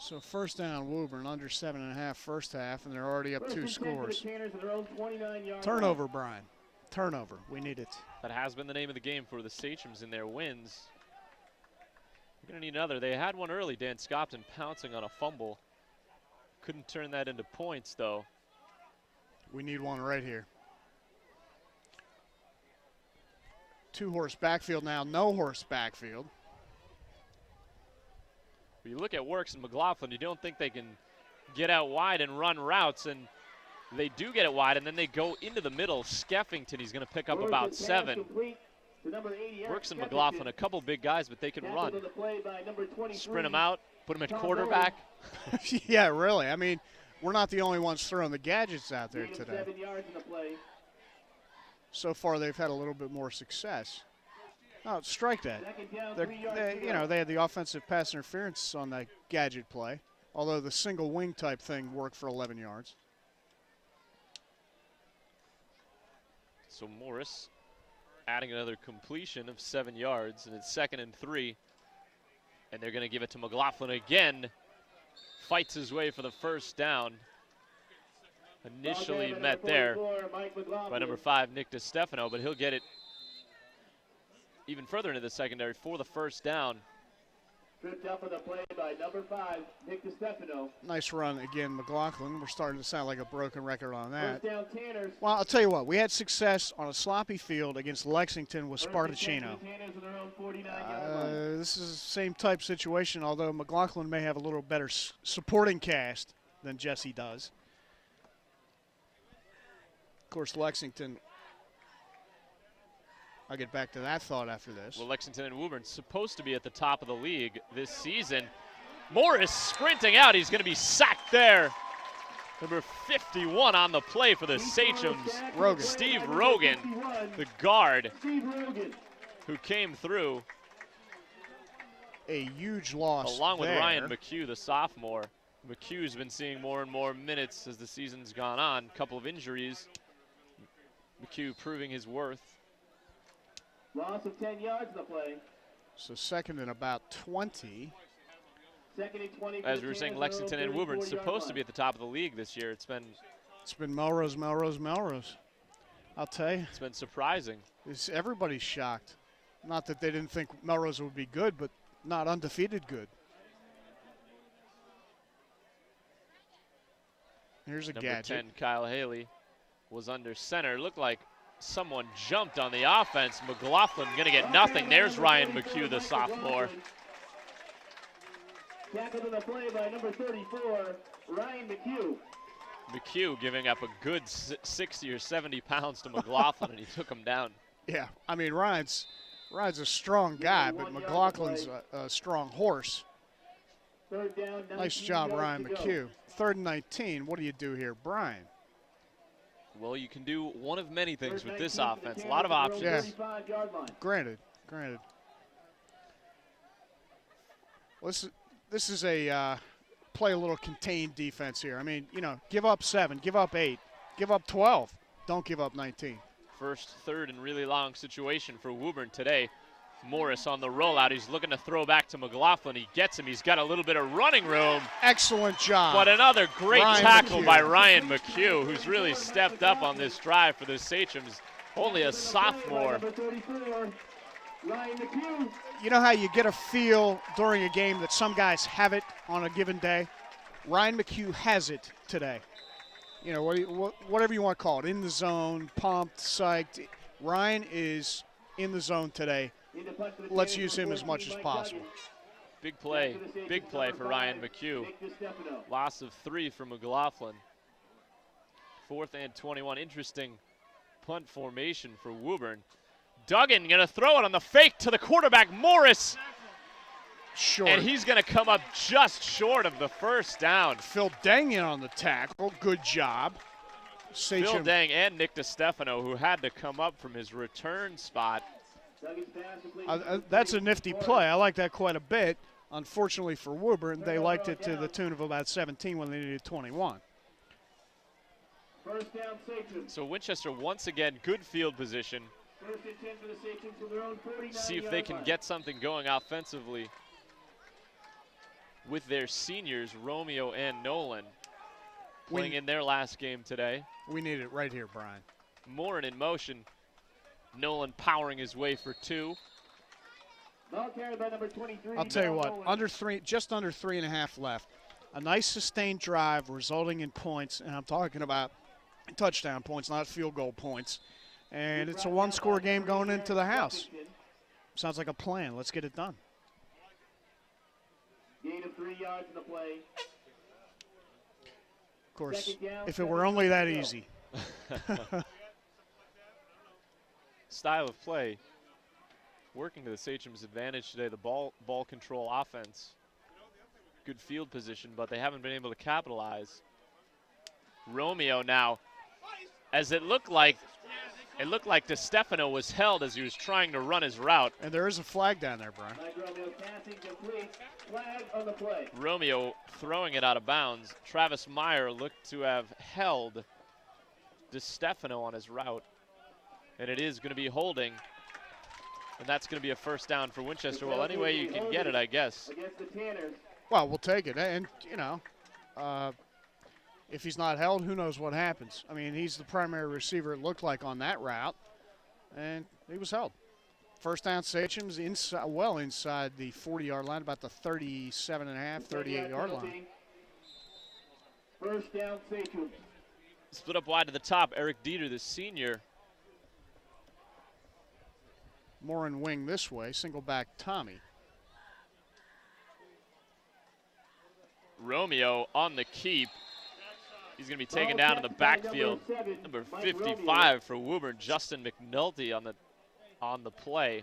So 1st down, Woburn, under 7.5 first half, and they're already up 2 1st and 10 for the scores. Tanners at their own 29-yard Turnover, Brian. Turnover. We need it. That has been the name of the game for the Sachems in their wins. We're going to need another. They had one early, Dan Scopton pouncing on a fumble. Couldn't turn that into points, though. We need one right here. 2-horse backfield now, no-horse backfield. You look at Works and McLaughlin, you don't think they can get out wide and run routes, and they do get it wide, and then they go into the middle. Skeffington, he's going to pick up Works about and Tanner 7. complete to number 80, Eric Works and Skeffington. McLaughlin, a couple big guys, but they can Tackled run. on the play by number 23, Sprint them out, put them at Tom quarterback. Yeah, really. I mean, we're not the only ones throwing the gadgets out there Gain of today. 7 yards in the play. So far, they've had a little bit more success. Oh, strike that. 2nd down, They're, 3 yards to they, go. they had the offensive pass interference on that gadget play, although the single wing type thing worked for 11 yards. So Morris adding another completion of 7 yards, and it's 2nd and 3. And they're going to give it to McLaughlin again. Fights his way for the 1st down. Initially Ball met by there number 44, Mike McLaughlin. by number 5, Nick DiStefano, but he'll get it even further into the secondary for the 1st down. Tripped up on the play by number 5, Nick DiStefano. Nice run again, McLaughlin. We're starting to sound like a broken record on that. 1st down, Tanners. Well, I'll tell you what. We had success on a sloppy field against Lexington with 1st and 10 Spartacino. for the Tanners at their own 49-yard line. This is the same type situation, although McLaughlin may have a little better supporting cast than Jesse does. Of course, Lexington, I'll get back to that thought after this. Well, Lexington and Woburn supposed to be at the top of the league this season. Morris sprinting out. He's going to be sacked there Number 51 on the play for the Sachems. Rogan. Steve Rogan, the guard Steve Rogan. who came through, A huge loss along with there. Ryan McHugh, the sophomore. McHugh's been seeing more and more minutes as the season's gone on. A couple of injuries. McHugh proving his worth. Loss of 10 yards in the play. So second and about 20. Second and 20. for As the we were saying, Tanners, Lexington and 30, Woburn 40-yard supposed to line. be at the top of the league this year. It's been Melrose. I'll tell you, surprising. everybody's shocked. Not that they didn't think Melrose would be good, but not undefeated good. Here's a Number gadget. 10, Kyle Haley, was under center. Looked like someone jumped on the offense. McLaughlin going to get nothing. There's Ryan McHugh, the sophomore. Tackled in the play by number 34, Ryan McHugh. McHugh giving up a good 60 or 70 pounds to McLaughlin, and he took him down. Yeah, I mean, Ryan's a strong guy, but McLaughlin's a strong horse. Third down, Nice 19 job, yards Ryan to go. McHugh. Third and 19. What do you do here, Brian? Well, you can do one of many things Third with this 19 for the offense. A lot of Tanners at options. their own 35-yard line. Granted. Well, this is a play a little contained defense here. I mean, give up 7, give up 8, give up 12. Don't give up 19. First, third, and really long situation for Woburn today. Morris on the rollout. He's looking to throw back to McLaughlin. He gets him. He's got a little bit of running room. Excellent job. But another great Ryan tackle McHugh. by Ryan McHugh, who's really stepped up on this drive for the Sachems. Only a sophomore. Number 34, Ryan McHugh. You know how you get a feel during a game that some guys have it on a given day? Ryan McHugh has it today. Whatever you want to call it, in the zone, pumped, psyched. Ryan is in the zone today. In the punt for the Let's Tanners, use him number as much 14, as Mike possible. Duggan. Big play for Ryan McHugh. Nick DiStefano. Loss of 3 for McLaughlin. 4th and 21. Interesting punt formation for Woburn. Duggan going to throw it on the fake to the quarterback, Morris. Short. And he's going to come up just short of the first down. Phil Dangan on the tackle. Good job. Phil Sachem, Dang and Nick DiStefano, who had to come up from his return spot. Duggan's pass completed. that's a nifty play. I like that quite a bit. Unfortunately for Woburn, they liked it to the tune of about 17 when they needed 21. First down, Sachems. So Winchester once again, good field position. First and 10 for the Sachems from their own 49-yard See if they can line. get something going offensively with their seniors, Romeo and Nolan, playing in their last game today. We need it right here, Brian. Morin in motion. Nolan powering his way for 2. Ball carried by number 23. I'll tell you what, Nolan. just under 3.5 left. A nice sustained drive resulting in points, and I'm talking about touchdown points, not field goal points. And it's a one-score game going into the house. Sounds like a plan. Let's get it done. Gain of 3 yards in the play. Of course, Second down, if it were only that 7 to go. easy. Style of play working to the Sachems' advantage today. The ball control offense. Good field position, but they haven't been able to capitalize. Romeo now, as it looked like DiStefano was held as he was trying to run his route. And there is a flag down there, Brian. Mike Romeo passing complete. Flag on the play. Romeo throwing it out of bounds. Travis Meyer looked to have held DiStefano on his route. And it is going to be holding. And that's going to be a first down for Winchester. Well, any way you can get it, I guess. Against the Tanners. Well, we'll take it. And, if he's not held, who knows what happens. I mean, he's the primary receiver, it looked like, on that route. And he was held. First down, Sachems inside the 40-yard line, about the 37.5, 38-yard line. First down, Sachems. Split up wide to the top. Eric Dieter, the senior. Morin wing this way, single back Tommy. Romeo on the keep. He's going to be taken down in the backfield. Number 55 for Woburn, Justin McNulty on the play.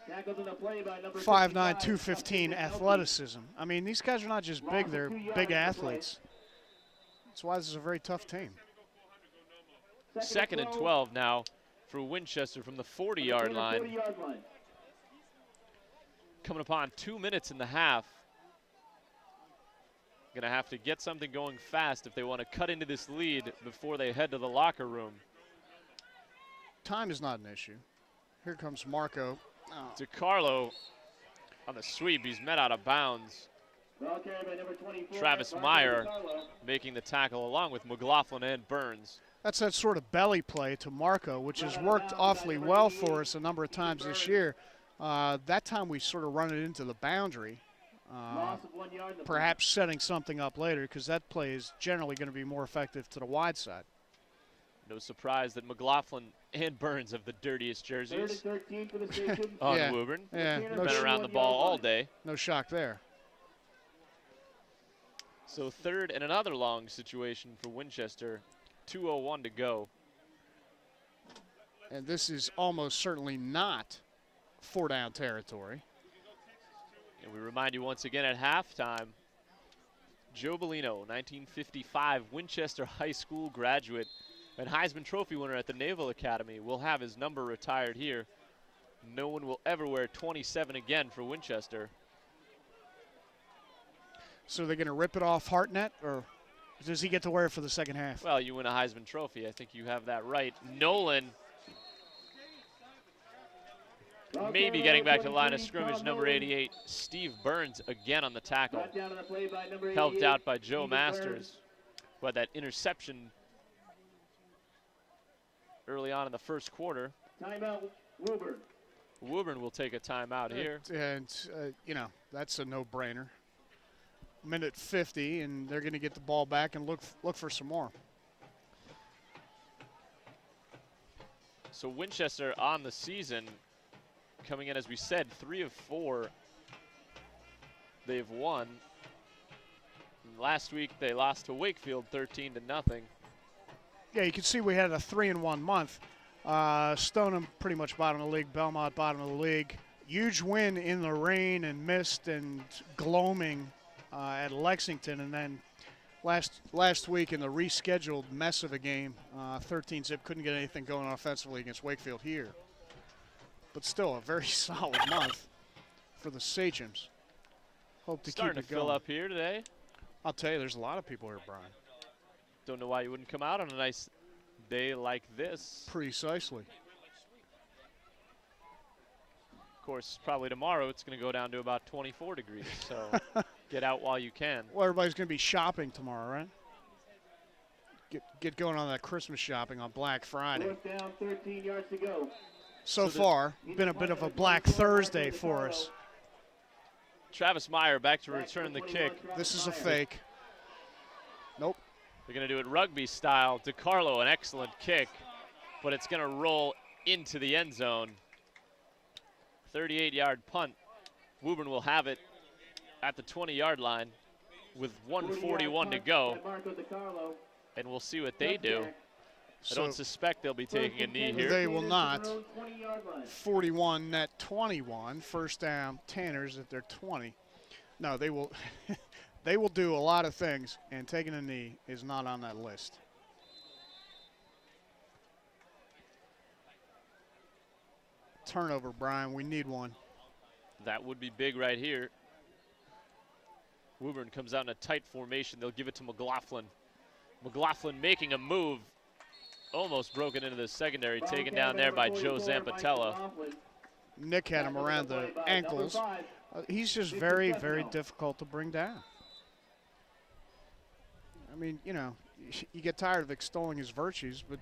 Tackled in the play by number 5'9", 55, 215 athleticism. I mean, these guys are not just big, they're big athletes. That's why this is a very tough team. Second and 12 now for Winchester from the 40-yard line. Coming upon 2 minutes in the half. Going to have to get something going fast if they want to cut into this lead before they head to the locker room. Time is not an issue. Here comes Marco. Oh. DiCarlo on the sweep. He's met out of bounds. Travis Meyer making the tackle along with McLaughlin and Burns. That's that sort of belly play to Marco, which has worked awfully well for us a number of times this year. That time we sort of run it into the boundary, perhaps setting something up later, because that play is generally going to be more effective to the wide side. No surprise that McLaughlin and Burns have the dirtiest jerseys on Woburn. Yeah, They've been around the ball all day. No shock there. So third and another long situation for Winchester. 2:01 to go. And this is almost certainly not four-down territory. And we remind you once again at halftime, Joe Bellino, 1955 Winchester High School graduate and Heisman Trophy winner at the Naval Academy, will have his number retired here. No one will ever wear 27 again for Winchester. So they're going to rip it off Hartnett, or does he get to wear it for the second half? Well, you win a Heisman Trophy. I think you have that right. Nolan maybe getting back to the line of scrimmage. Number 88, Steve Burns again on the tackle. Helped out by Joe Masters. Who had that interception early on in the first quarter. Timeout, Woburn. Woburn will take a timeout here. And, you know, that's a no-brainer. Minute 50, and they're going to get the ball back and look for some more. So Winchester on the season, coming in, as we said, 3 of 4 they've won. And last week they lost to Wakefield 13-0. Yeah, you can see we had a 3-1 month. Stoneham pretty much bottom of the league, Belmont bottom of the league. Huge win in the rain and mist and gloaming at Lexington, and then last week in the rescheduled mess of a game, 13-zip couldn't get anything going offensively against Wakefield here. But still a very solid month for the Sachems. Hope to Starting keep it to fill going. up here today. I'll tell you, there's a lot of people here, Brian. Don't know why you wouldn't come out on a nice day like this. Precisely. Of course, probably tomorrow it's going to go down to about 24 degrees, so get out while you can. Well, everybody's going to be shopping tomorrow, right? Get going on that Christmas shopping on Black Friday. Fourth down, 13 yards to go. So far, been a bit of a Black Thursday for us. Travis Meyer back to return the kick. This is a fake. Nope. They're going to do it rugby style. DiCarlo, an excellent kick, but it's going to roll into the end zone. 38-yard punt. Woburn will have it at the 20-yard line with 1:41 to go. And we'll see what they do. I don't suspect they'll be taking a knee here. They will not. 41 net 21. First down, Tanners at their 20. No, they will they will do a lot of things, and taking a knee is not on that list. Turnover, Brian. We need one. That would be big right here. Woburn comes out in a tight formation. They'll give it to McLaughlin. McLaughlin making a move. Almost broken into the secondary, taken down there by Joe Zampatella. Nick had him around the ankles. He's just very, very difficult to bring down. I mean, you know, you get tired of extolling his virtues, but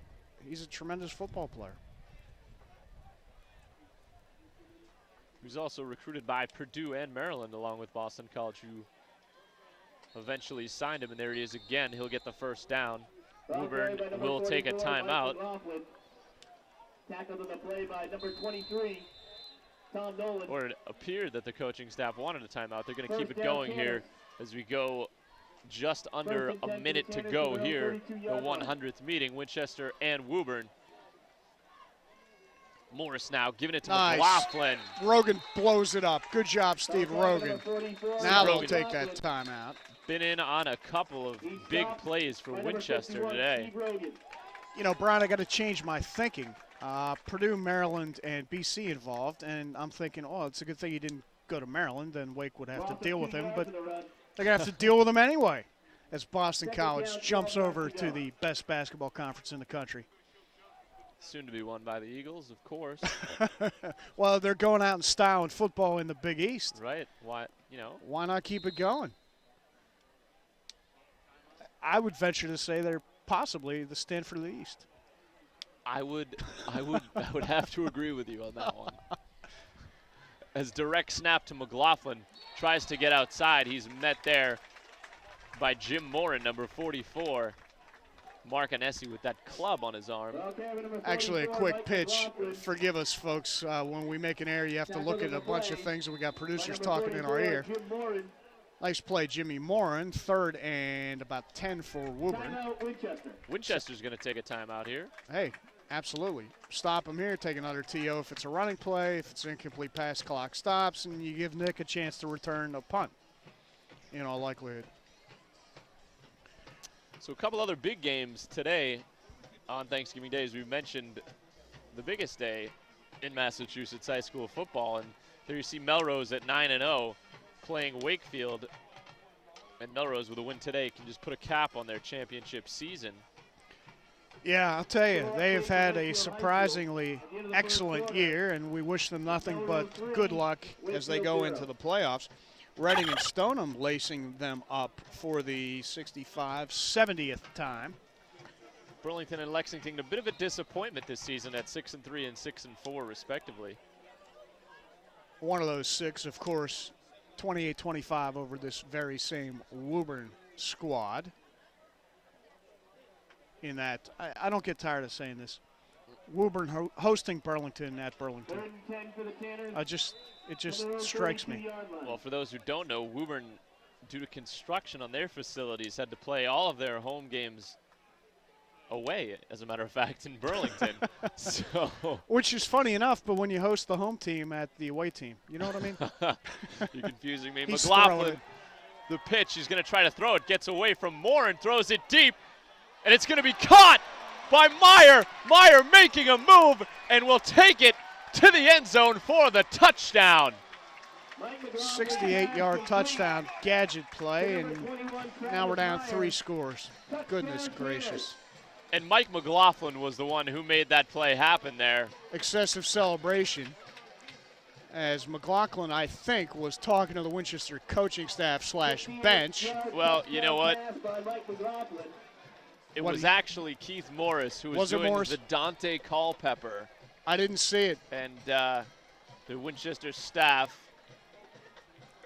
he's a tremendous football player. He was also recruited by Purdue and Maryland, along with Boston College, who eventually signed him. And there he is again. He'll get the first down. Woburn will take a timeout. Tackled on the play by number 23, Tom Nolan. Or it appeared that the coaching staff wanted a timeout. They're going to keep it going here as we go just under a minute to go here. The 100th meeting, Winchester and Woburn. Morris now giving it to McLaughlin. Rogan blows it up. Good job, Steve Rogan. Now they'll take that timeout. been in on a couple of big plays for Winchester today. You know, Brian, I got to change my thinking. Purdue, Maryland, and BC involved, and I'm thinking, oh, it's a good thing he didn't go to Maryland, then Wake would have to deal with him, but they're going to have to deal with him anyway as Boston College jumps over to the best basketball conference in the country. Soon to be won by the Eagles, of course. Well, they're going out in style in football in the Big East. Right. Why, you know. Why not keep it going? I would venture to say they're possibly the Stanford of the East. I would have to agree with you on that one. As direct snap to McLaughlin tries to get outside, he's met there by Jim Morin, number 44. Mark Anesi with that club on his arm. Actually, a quick pitch. Forgive us, folks. When we make an error, you have to look at a bunch of things, and we got producers talking in our ear. Nice play, Jimmy Morin. 3rd and about 10 for Woburn. Winchester's going to take a timeout here. Hey, absolutely. Stop him here, take another TO if it's a running play. If it's incomplete pass, clock stops, and you give Nick a chance to return a punt in all likelihood. So a couple other big games today on Thanksgiving Day. As we mentioned, the biggest day in Massachusetts high school football. And there you see Melrose at 9-0 playing Wakefield. And Melrose with a win today can just put a cap on their championship season. Yeah, I'll tell you, they have had a surprisingly excellent year, and we wish them nothing but good luck as they go into the playoffs. Reading and Stoneham lacing them up for the 70th time. Burlington and Lexington, a bit of a disappointment this season at 6-3 and 6-4, respectively. One of those 6, of course, 28-25 over this very same Woburn squad. In that, I don't get tired of saying this. Woburn hosting Burlington at Burlington. It just strikes me. Well, for those who don't know, Woburn, due to construction on their facilities, had to play all of their home games away, as a matter of fact, in Burlington. So, which is funny enough, but when you host the home team at the away team, you know what I mean? You're confusing me. He's McLaughlin, the pitch, he's going to try to throw it, gets away from Moore and throws it deep, and it's going to be caught by Meyer. Meyer making a move and will take it to the end zone for the touchdown. 68-yard touchdown, gadget play, and now we're down 3 scores. Goodness gracious. And Mike McLaughlin was the one who made that play happen there. Excessive celebration, as McLaughlin, I think, was talking to the Winchester coaching staff / bench. Well, you know what? It was actually Keith Morris who was doing the Dante Culpepper. I didn't see it. And the Winchester staff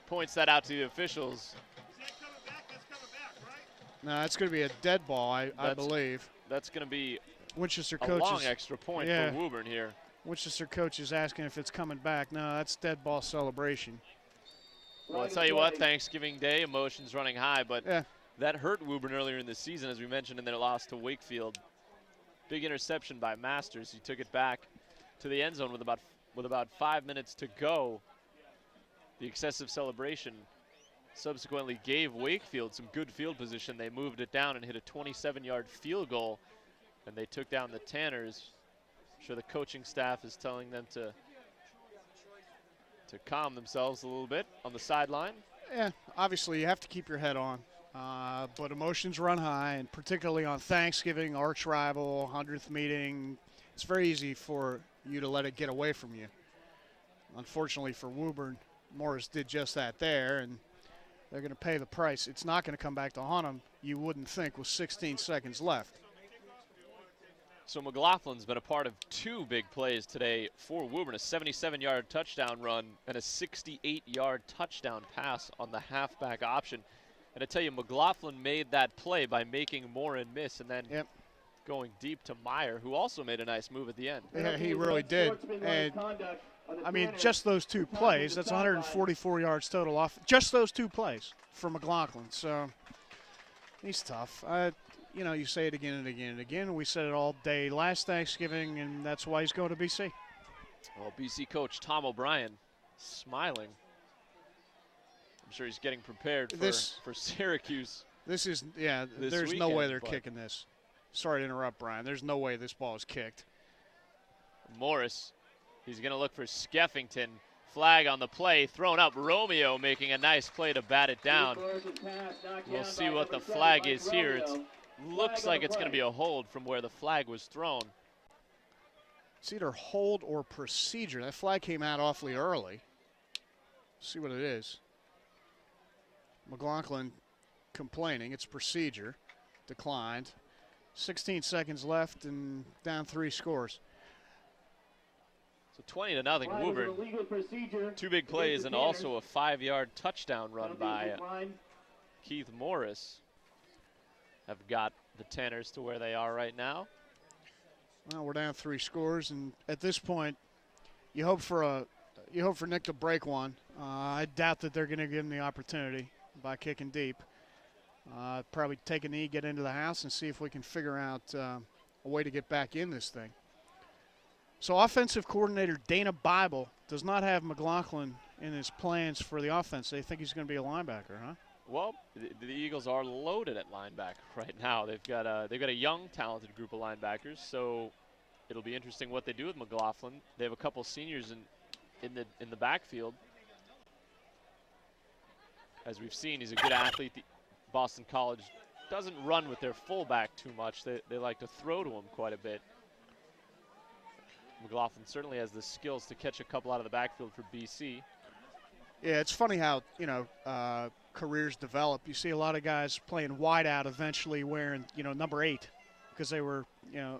points that out to the officials. No, that's going to be a dead ball, I believe. That's going to be Winchester a long extra point for Woburn here. Winchester coach is asking if it's coming back. No, that's dead ball celebration. Well, I'll tell you what, Thanksgiving Day, emotions running high, but that hurt Woburn earlier in the season, as we mentioned, in their loss to Wakefield. Big interception by Masters. He took it back to the end zone with about 5 minutes to go. The excessive celebration subsequently gave Wakefield some good field position. They moved it down and hit a 27-yard field goal, and they took down the Tanners. I'm sure the coaching staff is telling them to calm themselves a little bit on the sideline. Yeah, obviously you have to keep your head on. But emotions run high, and particularly on Thanksgiving, arch rival, 100th meeting, it's very easy for you to let it get away from you. Unfortunately for Woburn, Morris did just that there, and they're going to pay the price. It's not going to come back to haunt them, you wouldn't think, with 16 seconds left. So McLaughlin's been a part of 2 big plays today for Woburn, a 77-yard touchdown run and a 68-yard touchdown pass on the halfback option. And I tell you, McLaughlin made that play by making Morin miss and then going deep to Meyer, who also made a nice move at the end. Yeah, he really did. And I mean, just those 2 plays, that's 144 yards total off. Just those 2 plays for McLaughlin. So he's tough. You know, you say it again and again and again. We said it all day last Thanksgiving, and that's why he's going to BC. Well, BC coach Tom O'Brien smiling I'm sure he's getting prepared for Syracuse. This is, yeah, there's no way they're kicking this. Sorry to interrupt, Brian. There's no way this ball is kicked. Morris, he's going to look for Skeffington. Flag on the play, thrown up. Romeo making a nice play to bat it down. We'll see what the flag is here. It looks like it's going to be a hold from where the flag was thrown. It's either hold or procedure. That flag came out awfully early. See what it is. McLaughlin complaining. It's procedure. Declined. 16 seconds left and down 3 scores. So 20-0 Woburn. 2 big plays and also a 5-yard touchdown run by Keith Morris have got the Tanners to where they are right now. Well, we're down 3 scores, and at this point, you hope for Nick to break one. I doubt that they're going to give him the opportunity by kicking deep. Probably take a knee, get into the house, and see if we can figure out a way to get back in this thing. So offensive coordinator Dana Bible does not have McLaughlin in his plans for the offense. They think he's going to be a linebacker, huh? Well, the Eagles are loaded at linebacker right now. They've got a young, talented group of linebackers. So it'll be interesting what they do with McLaughlin. They have a couple seniors in the backfield. As we've seen, he's a good athlete. Boston College doesn't run with their fullback too much. They like to throw to him quite a bit. McLaughlin certainly has the skills to catch a couple out of the backfield for BC. Yeah, it's funny how, careers develop. You see a lot of guys playing wide out eventually wearing, number 8 because they were,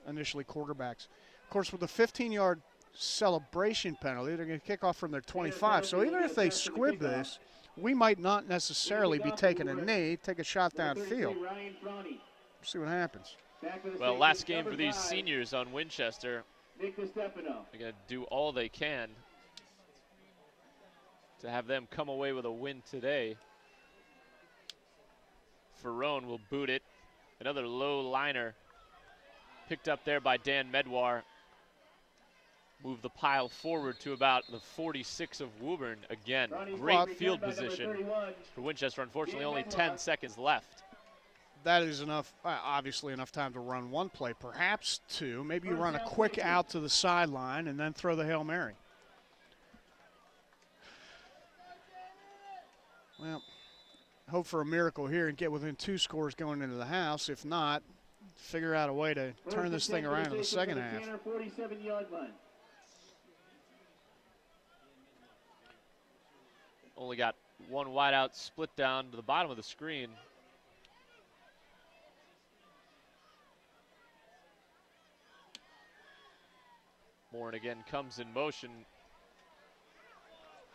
initially quarterbacks. Of course, with the 15-yard celebration penalty, they're going to kick off from their 25. So even if they squib this, we might not necessarily be taking a knee, take a shot downfield. See what happens. Well, last game for these seniors on Winchester. They're going to do all they can to have them come away with a win today. Ferrone will boot it. Another low liner picked up there by Dan Medwar. Move the pile forward to about the 46 of Woburn again. Great field position for Winchester. Unfortunately, only 10 seconds left. That is enough, obviously enough time to run one play, perhaps 2. Maybe you run a quick out to the sideline and then throw the Hail Mary. Well, hope for a miracle here and get within 2 scores going into the house. If not, figure out a way to turn this thing around in the second half. Only got one wide out split down to the bottom of the screen. Morin again comes in motion.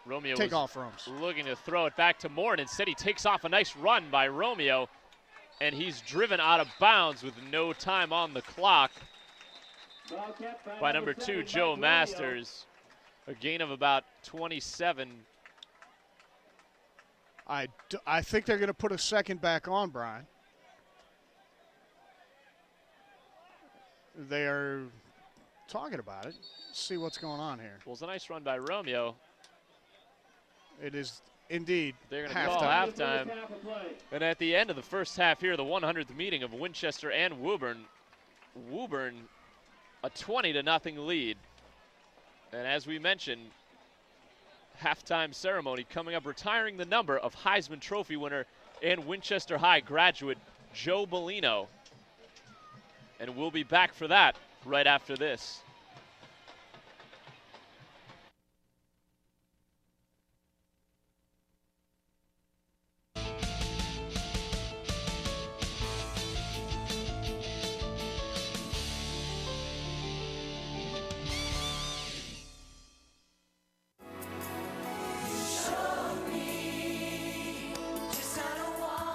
Romeo take off Romes. Looking to throw it back to Morin. Instead, he takes off a nice run by Romeo, and he's driven out of bounds with no time on the clock by number 2, Joe Masters. A gain of about 27. I think they're going to put a second back on, Brian. They are talking about it. See what's going on here. Well, it's a nice run by Romeo. It is indeed. They're going to call halftime. And at the end of the first half here, the 100th meeting of Winchester and Woburn. Woburn, a 20-0 lead. And as we mentioned, halftime ceremony coming up, retiring the number of Heisman Trophy winner and Winchester High graduate Joe Bellino. And we'll be back for that right after this.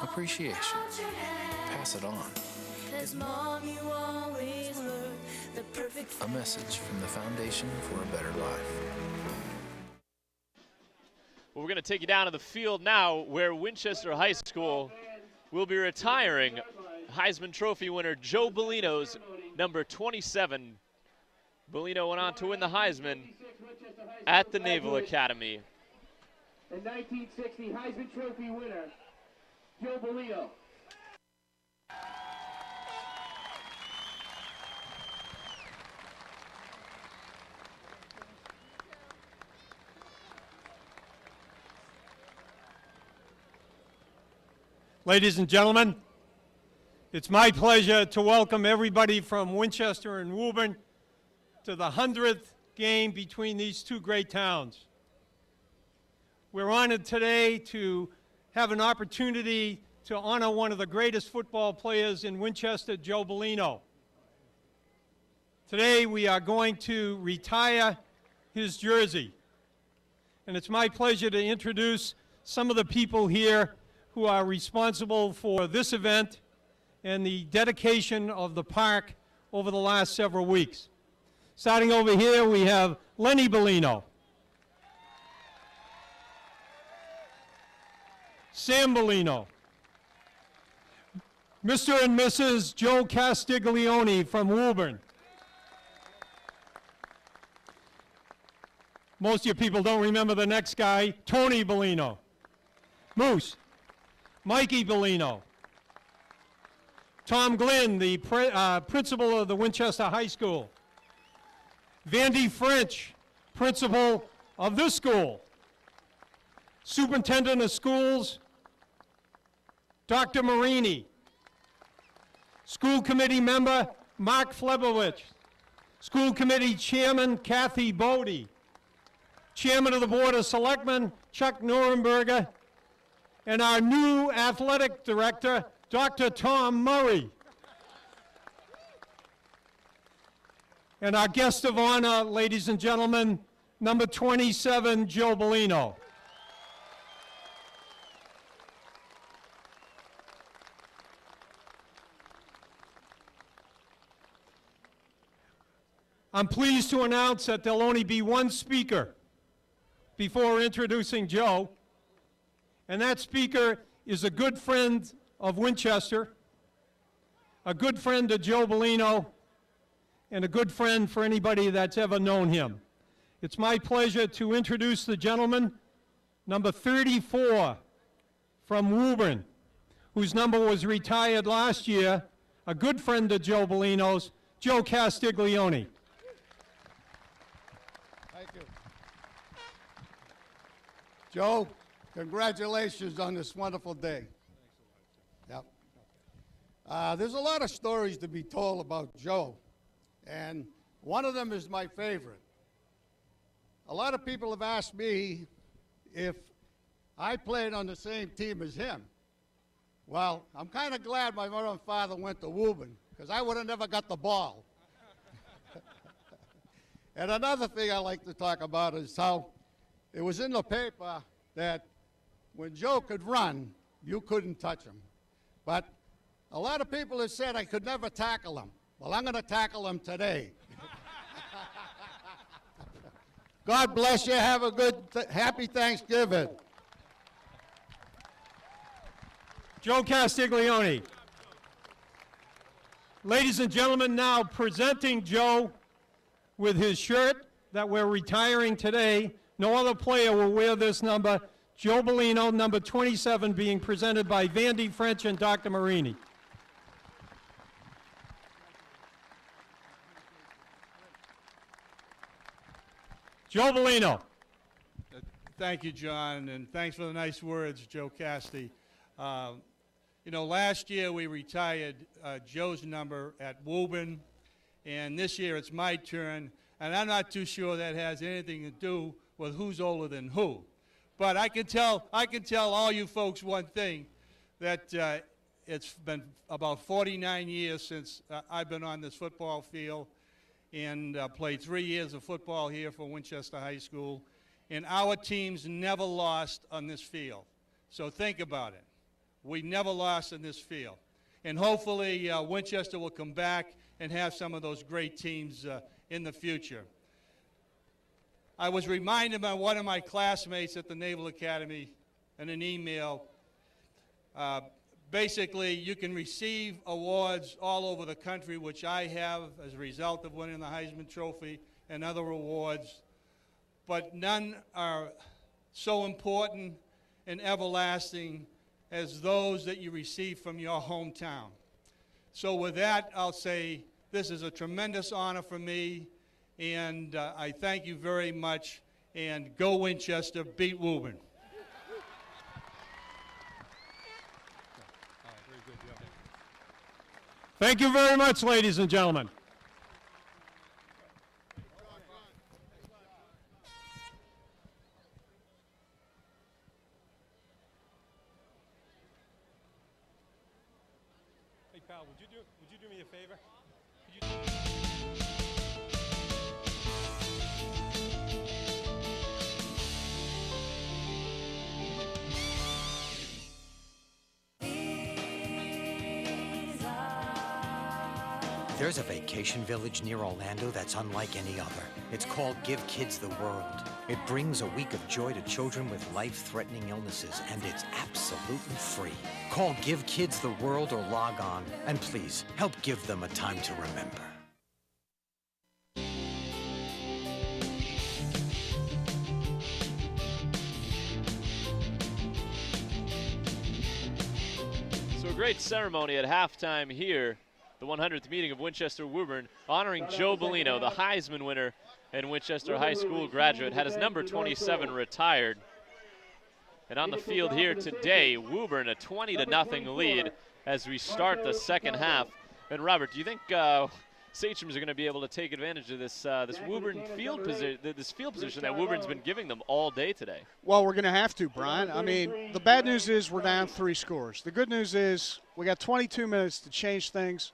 Appreciation. Pass it on. A message from the Foundation for a Better Life. Well, we're going to take you down to the field now where Winchester High School will be retiring Heisman Trophy winner Joe Bellino's number 27. Bellino went on to win the Heisman at the Naval Academy. and 1960 Heisman Trophy winner, Joe Bellino. Ladies and gentlemen, it's my pleasure to welcome everybody from Winchester and Woburn to the 100th game between these two great towns. We're honored today to have an opportunity to honor one of the greatest football players in Winchester, Joe Bellino. Today we are going to retire his jersey. And it's my pleasure to introduce some of the people here who are responsible for this event and the dedication of the park over the last several weeks. Starting over here, we have Lenny Bellino, Sam Bellino, Mr. and Mrs. Joe Castiglione from Woburn. Most of you people don't remember the next guy, Tony Bellino, Moose, Mikey Bellino, Tom Glynn, the principal of the Winchester High School, Vandy French, principal of this school, superintendent of schools, Dr. Marini, school committee member Mark Flebowich, school committee chairman Kathy Bodie, chairman of the Board of Selectmen Chuck Nuremberger, and our new athletic director, Dr. Tom Murray. And our guest of honor, ladies and gentlemen, number 27, Joe Bellino. I'm pleased to announce that there'll only be one speaker before introducing Joe. And that speaker is a good friend of Winchester, a good friend of Joe Bellino, and a good friend for anybody that's ever known him. It's my pleasure to introduce the gentleman, number 34 from Woburn, whose number was retired last year, a good friend of Joe Bellino's, Joe Castiglione. Thank you. Joe, congratulations on this wonderful day. Yep. There's a lot of stories to be told about Joe, and one of them is my favorite. A lot of people have asked me if I played on the same team as him. Well, I'm kind of glad my mother and father went to Woburn, because I would have never got the ball. And another thing I like to talk about is how it was in the paper that when Joe could run, you couldn't touch him. But a lot of people have said I could never tackle him. Well, I'm going to tackle him today. God bless you. Have a good, happy Thanksgiving. Joe Castiglione. Ladies and gentlemen, now presenting Joe with his shirt that we're retiring today. No other player will wear this number. Joe Bellino, number 27, being presented by Vandy French and Dr. Marini. Joe Bellino. Thank you, John, and thanks for the nice words, Joe Casti. You know, last year we retired Joe's number at Woburn, and this year it's my turn, and I'm not too sure that has anything to do with who's older than who. But I can tell all you folks one thing, that it's been about 49 years since I've been on this football field, and played 3 years of football here for Winchester High School, and our teams never lost on this field. So think about it. We never lost in this field. And hopefully Winchester will come back and have some of those great teams in the future. I was reminded by one of my classmates at the Naval Academy in an email. Basically, you can receive awards all over the country, which I have as a result of winning the Heisman Trophy and other awards, but none are so important and everlasting as those that you receive from your hometown. So with that, I'll say this is a tremendous honor for me, and I thank you very much, and go Winchester, beat Woburn. Thank you very much, ladies and gentlemen. Hey, pal, would you do me a favor? There's a vacation village near Orlando that's unlike any other. It's called Give Kids the World. It brings a week of joy to children with life-threatening illnesses, and it's absolutely free. Call Give Kids the World or log on, and please, help give them a time to remember. So a great ceremony at halftime here. The 100th meeting of Winchester Woburn, honoring Joe Bellino, the Heisman winner and Winchester High School graduate, had his number 27 retired. And on the field here today, Woburn a 20-0 lead as we start the second half. And Robert, do you think Sachems are going to be able to take advantage of this Woburn field position that Woburn's been giving them all day today? Well, we're going to have to, Brian. I mean, the bad news is we're down 3 scores. The good news is we got 22 minutes to change things.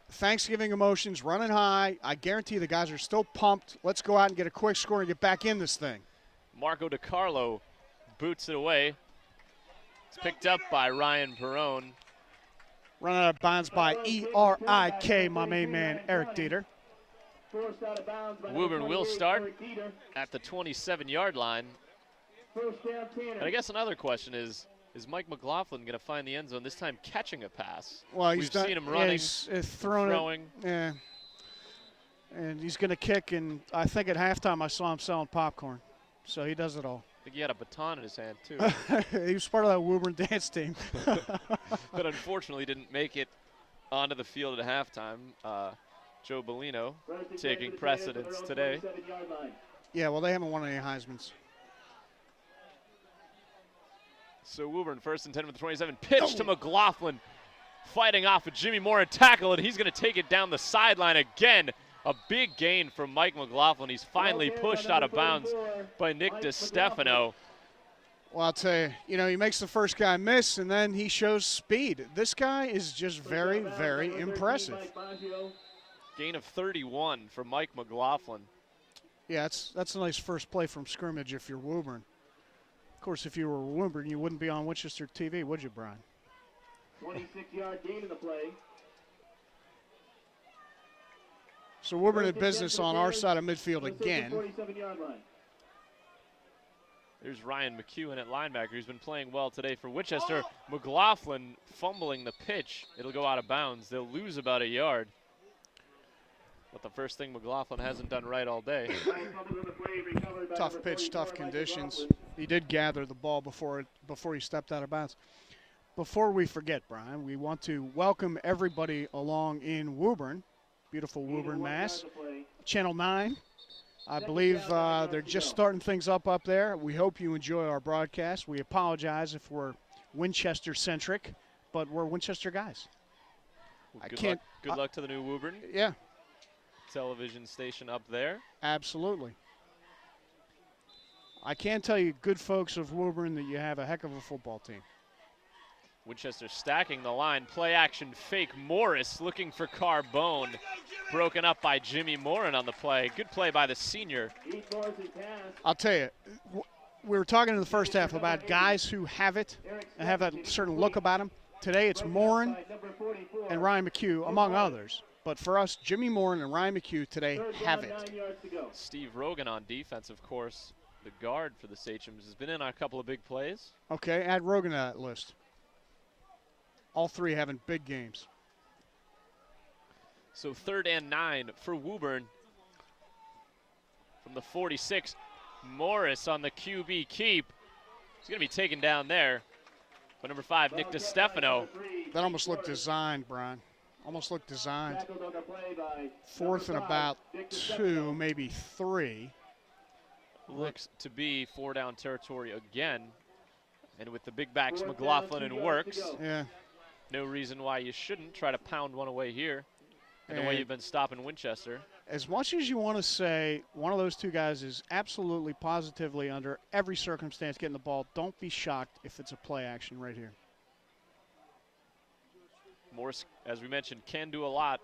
Thanksgiving emotions running high. I guarantee the guys are still pumped. Let's go out and get a quick score and get back in this thing. Marco DiCarlo boots it away. It's picked up by Ryan Perrone. Run out of bounds by E-R-I-K, my main man, Eric Dieter. Woburn will start at the 27-yard line. And I guess another question is Mike McLaughlin going to find the end zone, this time catching a pass? Well, We've seen him running, he's throwing. Yeah. And he's going to kick, and I think at halftime I saw him selling popcorn. So he does it all. I think he had a baton in his hand, too. He was part of that Woburn dance team. But unfortunately didn't make it onto the field at halftime. Joe Bellino taking precedence today. Yeah, well, they haven't won any Heismans. So Woburn first and 10 with the 27. Pitch to McLaughlin. Fighting off with Jimmy Moore and tackle it. He's going to take it down the sideline again. A big gain from Mike McLaughlin. He's finally pushed out of bounds by Nick DiStefano. Well, I'll tell you, he makes the first guy miss, and then he shows speed. This guy is just very, very impressive. Gain of 31 for Mike McLaughlin. Yeah, that's a nice first play from scrimmage if you're Woburn. Of course, if you were Woburn, you wouldn't be on Winchester TV, would you, Brian? 26-yard gain in the play. So Woburn in business on our side of midfield again. There's Ryan McEwen at linebacker, who's been playing well today for Winchester. McLaughlin fumbling the pitch. It'll go out of bounds. They'll lose about a yard. But the first thing McLaughlin hasn't done right all day. Tough pitch, tough conditions. He did gather the ball before he stepped out of bounds. Before we forget, Brian, we want to welcome everybody along in Woburn, beautiful Woburn, Mass. Channel 9, I believe they're just starting things up there. We hope you enjoy our broadcast. We apologize if we're Winchester-centric, but we're Winchester guys. Well, good luck to the new Woburn. Yeah. Television station up there. Absolutely. I can tell you, good folks of Woburn, that you have a heck of a football team. Winchester stacking the line. Play action fake. Morris looking for Carbone. Broken up by Jimmy Morin on the play. Good play by the senior. I'll tell you, we were talking in the first half about guys who have it and have that certain look about them. Today it's Morin and Ryan McHugh, among others. But for us, Jimmy Morin and Ryan McHugh today have it. Steve Rogan on defense, of course. The guard for the Sachems has been in on a couple of big plays. Okay, add Rogan to that list. All three having big games. So 3rd and 9 for Woburn. From the 46, Morris on the QB keep. He's going to be taken down there. But number 5, Nick DiStefano. That almost looked designed, Brian. Almost looked designed. 4th and about 2, maybe 3. Looks to be 4-down territory again. And with the big backs, McLaughlin and Works. Yeah. No reason why you shouldn't try to pound one away here. And the way you've been stopping Winchester. As much as you want to say one of those two guys is absolutely, positively, under every circumstance getting the ball, don't be shocked if it's a play action right here. Morris, as we mentioned, can do a lot.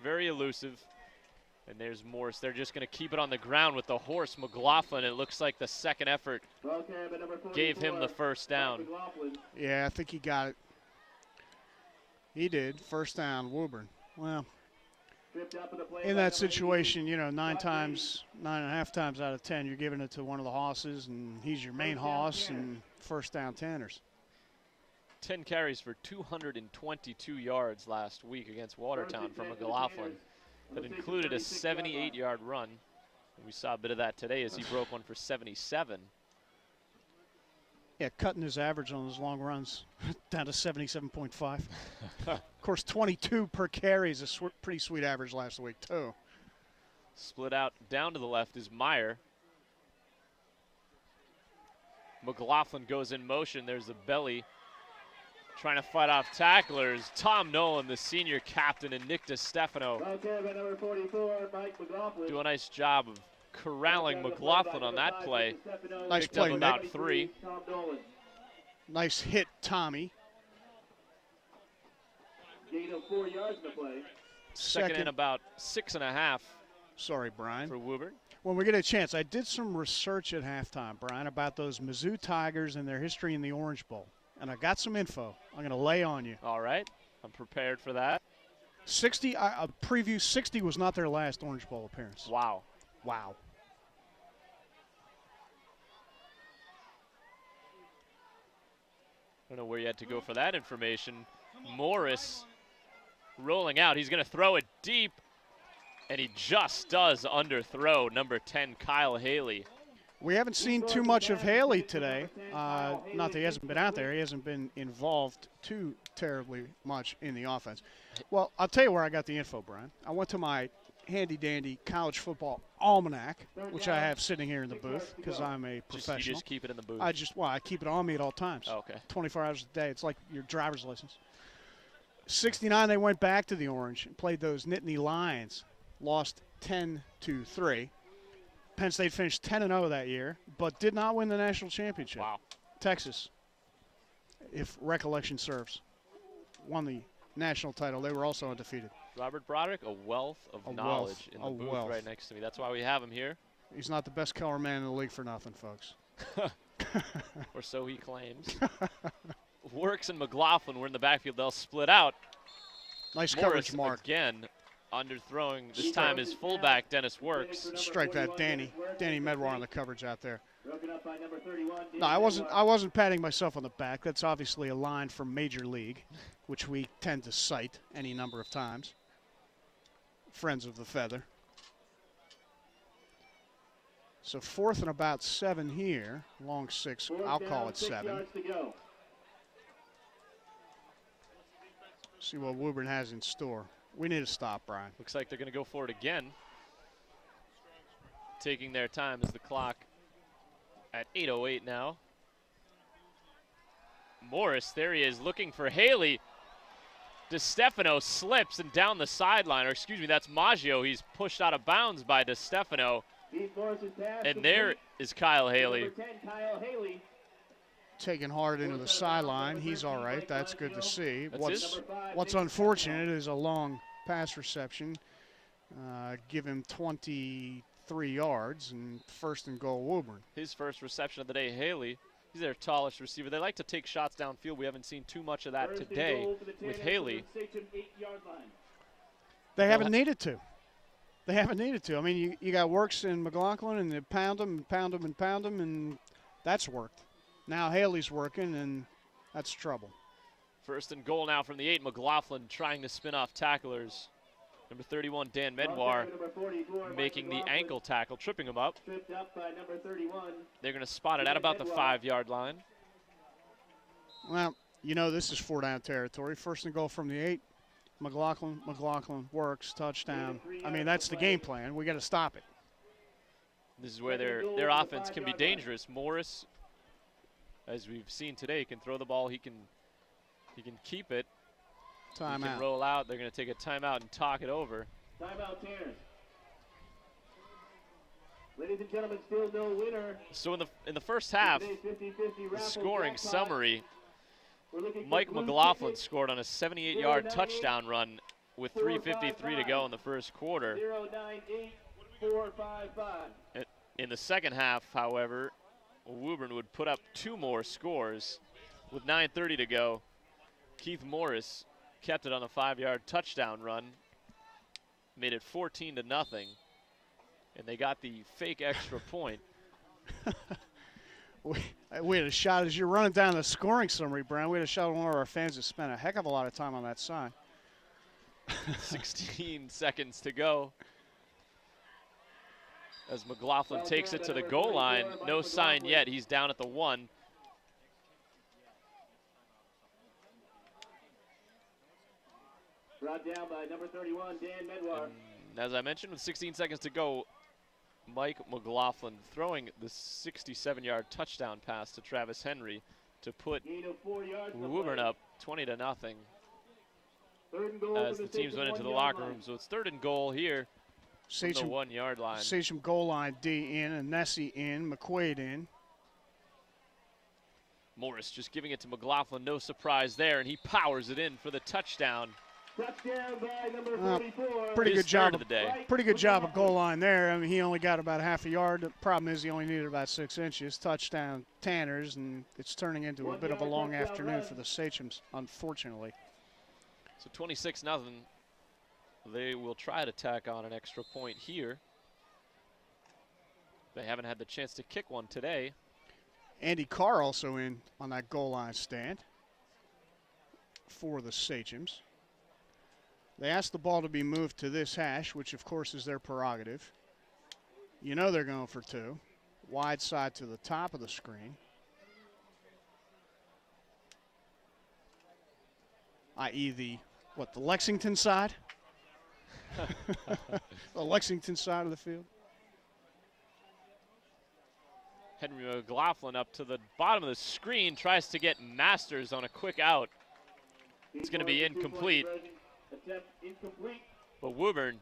Very elusive. And there's Morris. They're just going to keep it on the ground with the horse, McLaughlin. It looks like the second effort gave him the first down. Yeah, I think he got it. He did. First down, Woburn. Well, in that situation, 9.5 times out of 10, you're giving it to one of the hosses, and he's your main hoss, and first down tanners. 10 carries for 222 yards last week against Watertown from McLaughlin. That included a 78-yard run. We saw a bit of that today as he broke one for 77. Yeah, cutting his average on his long runs down to 77.5. Of course, 22 per carry is a pretty sweet average last week, too. Split out down to the left is Meyer. McLaughlin goes in motion. There's the belly. Trying to fight off tacklers. Tom Nolan, the senior captain, and Nick DiStefano do a nice job of corralling McLaughlin on that play. Nice Picked play, up about 3. Nice hit, Tommy. Gain of 4 yards in the play. Second and about 6.5. Sorry, Brian. For Woburn. When we get a chance, I did some research at halftime, Brian, about those Mizzou Tigers and their history in the Orange Bowl. And I got some info I'm going to lay on you. All right. I'm prepared for that. 60, a preview 60 was not their last Orange Bowl appearance. Wow. Wow. I don't know where you had to go for that information. Morris rolling out. He's going to throw it deep, and he just does underthrow number 10, Kyle Haley. We haven't seen too much of Haley today. Not that he hasn't been out there. He hasn't been involved too terribly much in the offense. Well, I'll tell you where I got the info, Brian. I went to my handy-dandy college football almanac, which I have sitting here in the booth because I'm a professional. You just keep it in the booth? I keep it on me at all times. Oh, okay. 24 hours a day. It's like your driver's license. 69, they went back to the Orange and played those Nittany Lions. Lost 10-3. Penn State finished 10-0 that year, but did not win the national championship. Wow. Texas, if recollection serves, won the national title. They were also undefeated. Robert Broderick, a wealth of knowledge in the booth right next to me. That's why we have him here. He's not the best color man in the league for nothing, folks. Or so he claims. Works and McLaughlin were in the backfield. They'll split out. Nice Morris coverage, Mark. Again, underthrowing. This time is fullback Dennis Works. Strike that, Danny Medwar on the coverage out there. No, I wasn't patting myself on the back. That's obviously a line from Major League, which we tend to cite any number of times. Friends of the feather. So 4th and about 7 here. Long 6. I'll call it 7. See what Woburn has in store. We need to stop, Brian. Looks like they're going to go for it again. Taking their time as the clock at 8:08 now. Morris, there he is, looking for Haley. DiStefano slips and down the sideline, or excuse me, that's Maggio. He's pushed out of bounds by DiStefano. And there is Kyle Haley. Taken hard into the sideline. He's all right. That's good to see. That's What's unfortunate is a long pass reception. Give him 23 yards and 1st and goal Woburn. His first reception of the day, Haley. He's their tallest receiver. They like to take shots downfield. We haven't seen too much of that today with Haley. They haven't needed to. They haven't needed to. I mean, you got Works and McLaughlin, and they pound them and pound them and pound them, and that's worked. Now Haley's working, and that's trouble. 1st and goal now from the 8. McLaughlin trying to spin off tacklers. Number 31, Dan Medwar, making the ankle tackle, tripping him up. Tripped up by number 31. They're going to spot it at about the 5-yard line. Well, you know this is 4-down territory. First and goal from the 8. McLaughlin works, touchdown. I mean, that's the game plan. We got to stop it. This is where their offense can be dangerous. Morris, as we've seen today, can throw the ball. He can keep it. Timeout. He can roll out. They're going to take a timeout and talk it over. Timeout, Terrence. Ladies and gentlemen, still no winner. So in the first half, the scoring summary, Mike McLaughlin scored on a 78-yard touchdown run with 3:53 to go in the first quarter. 098-455. In the second half, however, Woburn would put up 2 more scores with 9:30 to go. Keith Morris kept it on a 5-yard touchdown run, made it 14-0, and they got the fake extra point. We had a shot, as you're running down the scoring summary, Brown, we had a shot of one of our fans that spent a heck of a lot of time on that sign. 16 seconds to go. As McLaughlin takes it to the goal line, no sign yet. He's down at the 1. Brought down by number 31, Dan Medwar. And as I mentioned, with 16 seconds to go, Mike McLaughlin throwing the 67-yard touchdown pass to Travis Henry to put Woburn up 20-0 as the teams went into the locker room. So it's 3rd and goal here from the 1-yard line. Sachem goal line, D in, and Nessie in, McQuaid in. Morris just giving it to McLaughlin, no surprise there, and he powers it in for the touchdown. Touchdown by number 44. Pretty His good job of the day. Pretty good job of goal line there. I mean, he only got about half a yard. The problem is he only needed about 6 inches. Touchdown Tanners, and it's turning into a bit of a long afternoon for the Sachems, unfortunately. So 26-0. They will try to tack on an extra point here. They haven't had the chance to kick one today. Andy Carr also in on that goal line stand for the Sachems. They asked the ball to be moved to this hash, which of course is their prerogative. You know they're going for 2. Wide side to the top of the screen. I.e. the Lexington side? The Lexington side of the field. Henry McLaughlin up to the bottom of the screen, tries to get Masters on a quick out. It's going to be incomplete. But Woburn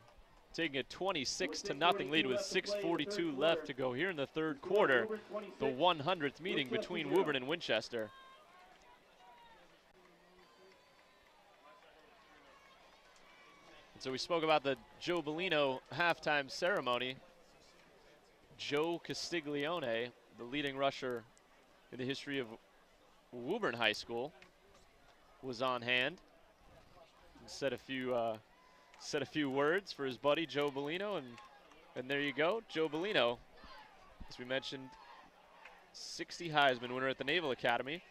taking a 26-0 lead with 6:42 left to go here in the 3rd quarter. The 100th meeting between Woburn and Winchester. And so we spoke about the Joe Bellino halftime ceremony. Joe Castiglione, the leading rusher in the history of Woburn High School, was on hand. Said a few words for his buddy Joe Bellino, and there you go, Joe Bellino, as we mentioned, 60 Heisman winner at the Naval Academy.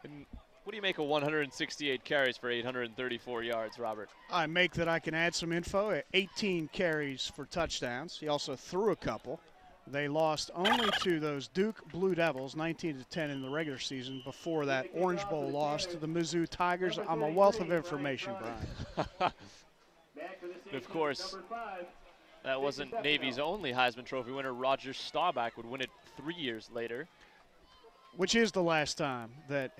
And what do you make of 168 carries for 834 yards, Robert? I make that I can add some info. 18 carries for touchdowns. He also threw a couple. They lost only to those Duke Blue Devils, 19-10 in the regular season, before that Orange Bowl loss to the Mizzou Tigers. I'm a wealth of information, Brian. Of course, that wasn't Navy's only Heisman Trophy winner. Roger Staubach would win it 3 years later. Which is the last time that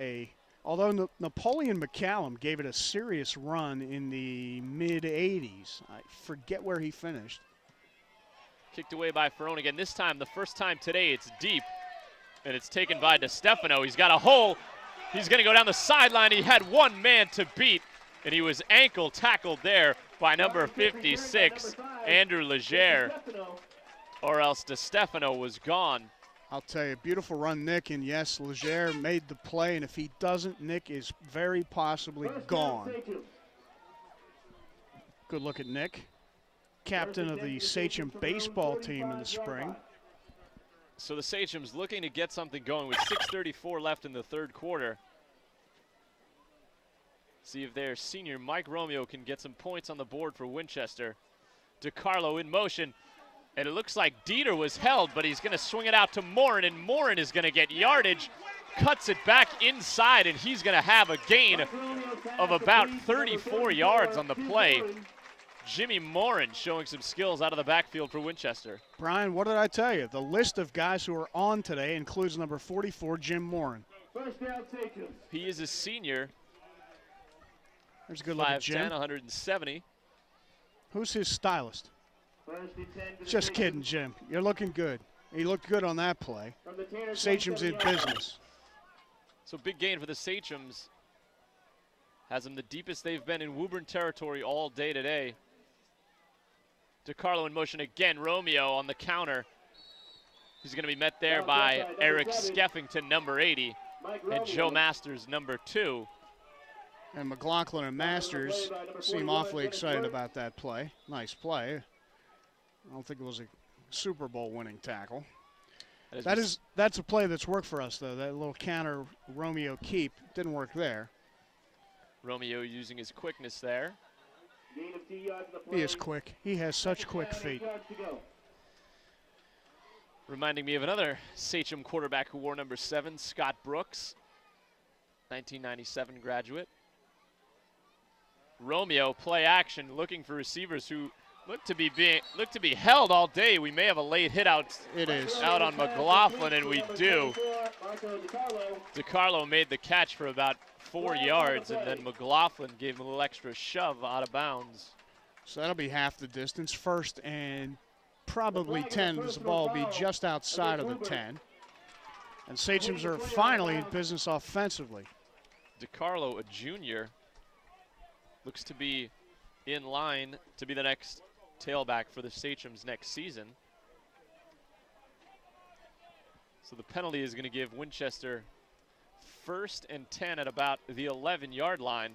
although Napoleon McCallum gave it a serious run in the mid-'80s. I forget where he finished. Kicked away by Ferrone again. This time, the first time today, it's deep. And it's taken by DeStefano. He's got a hole. He's going to go down the sideline. He had one man to beat, and he was ankle tackled there by number 56, Andrew Legere. Or else DeStefano was gone. I'll tell you, beautiful run, Nick. And yes, Legere made the play. And if he doesn't, Nick is very possibly gone. Good look at Nick. Captain of the Sachem baseball team in the spring. So the Sachems looking to get something going with 6:34 left in the 3rd quarter. See if their senior Mike Romeo can get some points on the board for Winchester. DiCarlo in motion. And it looks like Dieter was held, but he's going to swing it out to Morin, and Morin is going to get yardage, cuts it back inside, and he's going to have a gain of about 34 yards on the play. Jimmy Morin showing some skills out of the backfield for Winchester. Brian, what did I tell you? The list of guys who are on today includes number 44, Jim Morin. First down, Sachem. He is a senior. There's a good look at Jim. 5'10", 170. Who's his stylist? First and 10 for the Just Sachem. kidding, Jim. You're looking good. He looked good on that play. From the Tanner, Sachem's in 27 yards. business. So big gain for the Sachems. Has them the deepest they've been in Woburn territory all day today. DiCarlo in motion again. Romeo on the counter. He's going to be met there by Eric Skeffington, number 80, and Joe Masters, number 2. And McLaughlin and Masters seem awfully excited about that play. Nice play. I don't think it was a Super Bowl winning tackle. That's a play that's worked for us, though. That little counter Romeo keep didn't work there. Romeo using his quickness there. Gain of 2 yards on the play. He is quick. He has such quick Down, 8 feet. yards to go. Reminding me of another Sachem quarterback who wore number 7, Scott Brooks, 1997 graduate. Romeo play action, looking for receivers who look to be held all day. We may have a late hit out. It is out on McLaughlin, and we do. Marco DiCarlo. DiCarlo made the catch for about 4 yards, and then McLaughlin gave him a little extra shove out of bounds. So that'll be half the distance. First and probably 10 as the ball will be just outside of the 10. And Sachems are finally in business offensively. DiCarlo, a junior, looks to be in line to be the next tailback for the Sachems next season. So the penalty is going to give Winchester first and 10 at about the 11-yard line.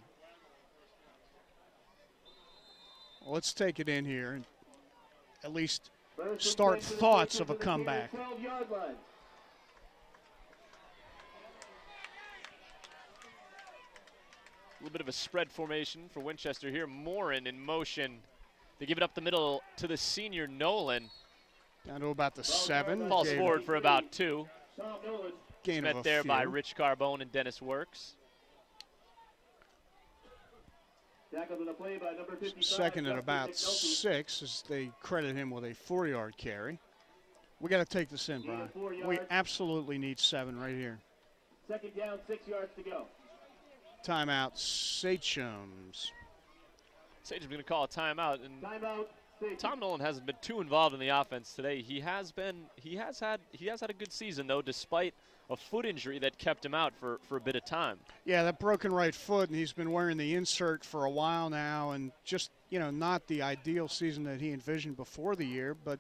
Well, let's take it in here and at least start thoughts of a comeback. 12-yard line. A little bit of a spread formation for Winchester here. Morin in motion. They give it up the middle to the senior Nolan. Down to about the 7. Falls Gave forward for about 2. Tom Nolan. gain of a Met there by few. Rich Carbone and Dennis Works. Tackled on the play by number 55. Second at Justin about McNulty. 6 as they credit him with a 4-yard carry. We got to take this in, Gain Brian. of 4 We yards. absolutely need 7 right here. Second down, 6 yards to go. Timeout, Sachems. Sage's going to call a timeout, and Timeout. Sachem. Tom Nolan hasn't been too involved in the offense today. He has had a good season though, despite a foot injury that kept him out for a bit of time. Yeah, that broken right foot, and he's been wearing the insert for a while now, and just, not the ideal season that he envisioned before the year, but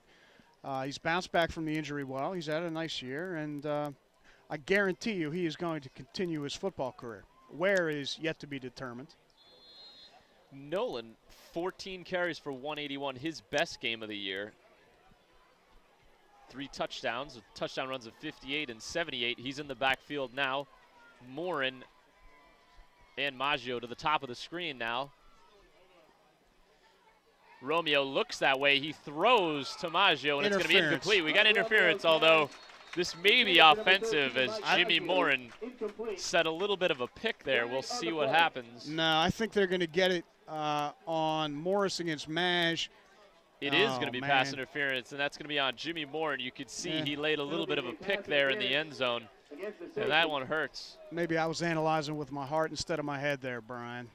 he's bounced back from the injury well. He's had a nice year, and I guarantee you he is going to continue his football career. Where is yet to be determined. Nolan, 14 carries for 181, his best game of the year. 3 touchdowns, with touchdown runs of 58 and 78. He's in the backfield now. Morin and Maggio to the top of the screen now. Romeo looks that way. He throws to Maggio, and it's going to be incomplete. We got interference, although this may be offensive as Jimmy Morin set a little bit of a pick there. We'll see what happens. No, I think they're going to get it on Morris against Maj. It is going to be pass interference, and that's going to be on Jimmy Morin. You could see he laid a little bit of a pick there in the end zone, and that one hurts. Maybe I was analyzing with my heart instead of my head there, Brian.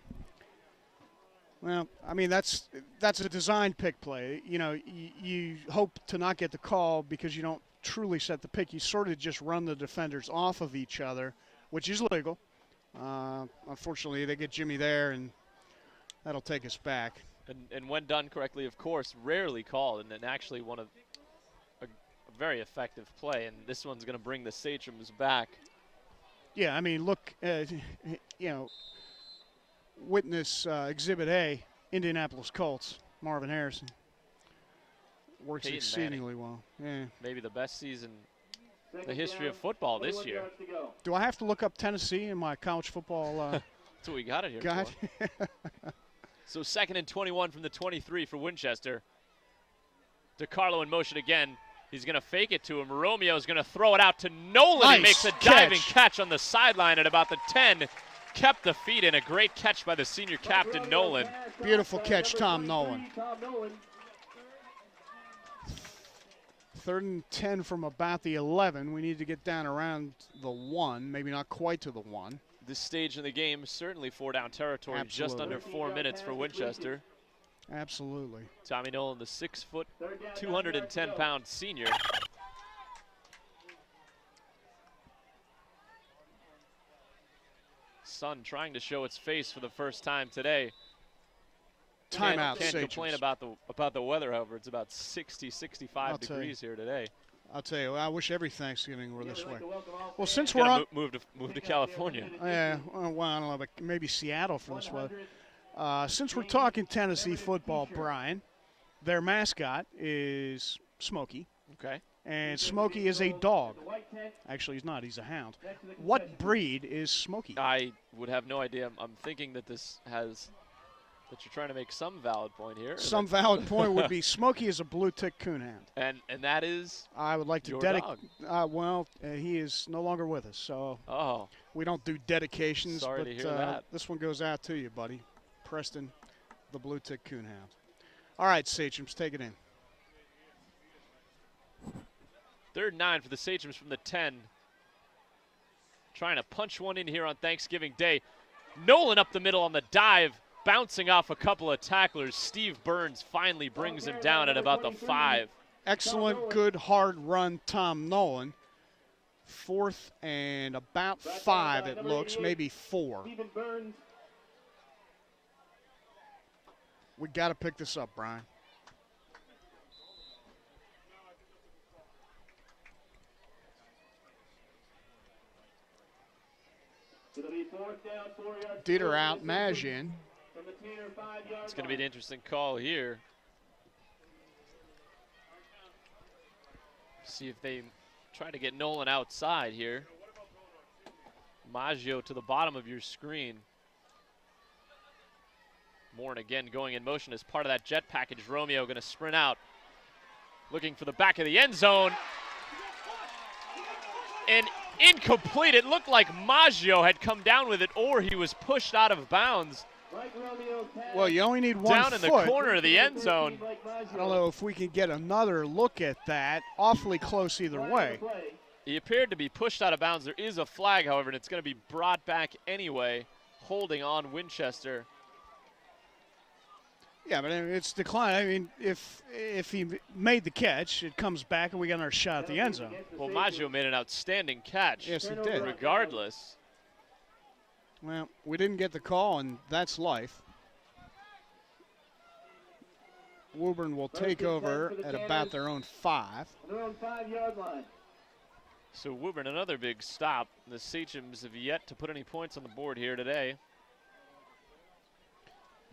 Well, I mean, that's a design pick play. You hope to not get the call because you don't truly set the pick. You sort of just run the defenders off of each other, which is legal. Unfortunately, they get Jimmy there, and that'll take us back. And when done correctly, of course, rarely called, and actually one of a very effective play. And this one's going to bring the Sachems back. Yeah, I mean, look, witness Exhibit A, Indianapolis Colts, Marvin Harrison. Works Peyton exceedingly Manning. well. Yeah. Maybe the best season in the history of football this year. Do I have to look up Tennessee in my college football That's what we got it here God. for. So 2nd and 21 from the 23 for Winchester. DeCarlo in motion again. He's going to fake it to him. Romeo's going to throw it out to Nolan. Nice He makes a diving catch on the sideline at about the 10. Kept the feet in. A great catch by the senior captain, Nolan. Beautiful catch, Tom Nolan. 3rd and 10 from about the 11. We need to get down around the 1, maybe not quite to the 1. This stage in the game, certainly 4-down territory. Absolutely. Just under 4 minutes for Winchester. Absolutely. Tommy Nolan, the 6-foot, 210-pound senior. Sun trying to show its face for the first time today. Timeout. Can't complain about the weather, however. It's about 60, 65 degrees here today. I'll tell you, I wish every Thanksgiving were this way. Well, since we're on, move to California. Yeah, well, I don't know, but maybe Seattle for this weather. Since we're talking Tennessee football, Brian, their mascot is Smokey. Okay. And Smokey is a dog. Actually, he's not. He's a hound. What breed is Smokey? I would have no idea. I'm thinking that that you're trying to make some valid point here. Some valid point would be Smokey is a blue tick coonhound. And that is I would like to dedicate. Well, he is no longer with us, so we don't do dedications. Sorry but to hear that. This one goes out to you, buddy. Preston, the blue tick coonhound. All right, Sachems, take it in. 3rd and 9 for the Sachems from the 10. Trying to punch one in here on Thanksgiving Day. Nolan up the middle on the dive, bouncing off a couple of tacklers. Steve Burns finally brings him down at about the 5. Excellent, good, hard run, Tom Nolan. 4th and about 5, it looks, maybe 4. We got to pick this up, Brian. Dieter out, Maj in. It's going to be an interesting call here. See if they try to get Nolan outside here. Maggio to the bottom of your screen. Morin again going in motion as part of that jet package. Romeo going to sprint out, looking for the back of the end zone. And incomplete. It looked like Maggio had come down with it, or he was pushed out of bounds. Well, you only need one down foot. In the corner of the end zone. I don't know if we can get another look at that. Awfully close either way. He appeared to be pushed out of bounds. There is a flag, however, and it's going to be brought back anyway, holding on Winchester. Yeah, but it's declined. I mean, if he made the catch, it comes back and we got another shot at the end zone. Well, Maggio made an outstanding catch. Yes, he did. Regardless. Well, we didn't get the call, and that's life. Woburn will take over at about their own 5. Their own 5-yard line. So Woburn, another big stop. The Sachems have yet to put any points on the board here today.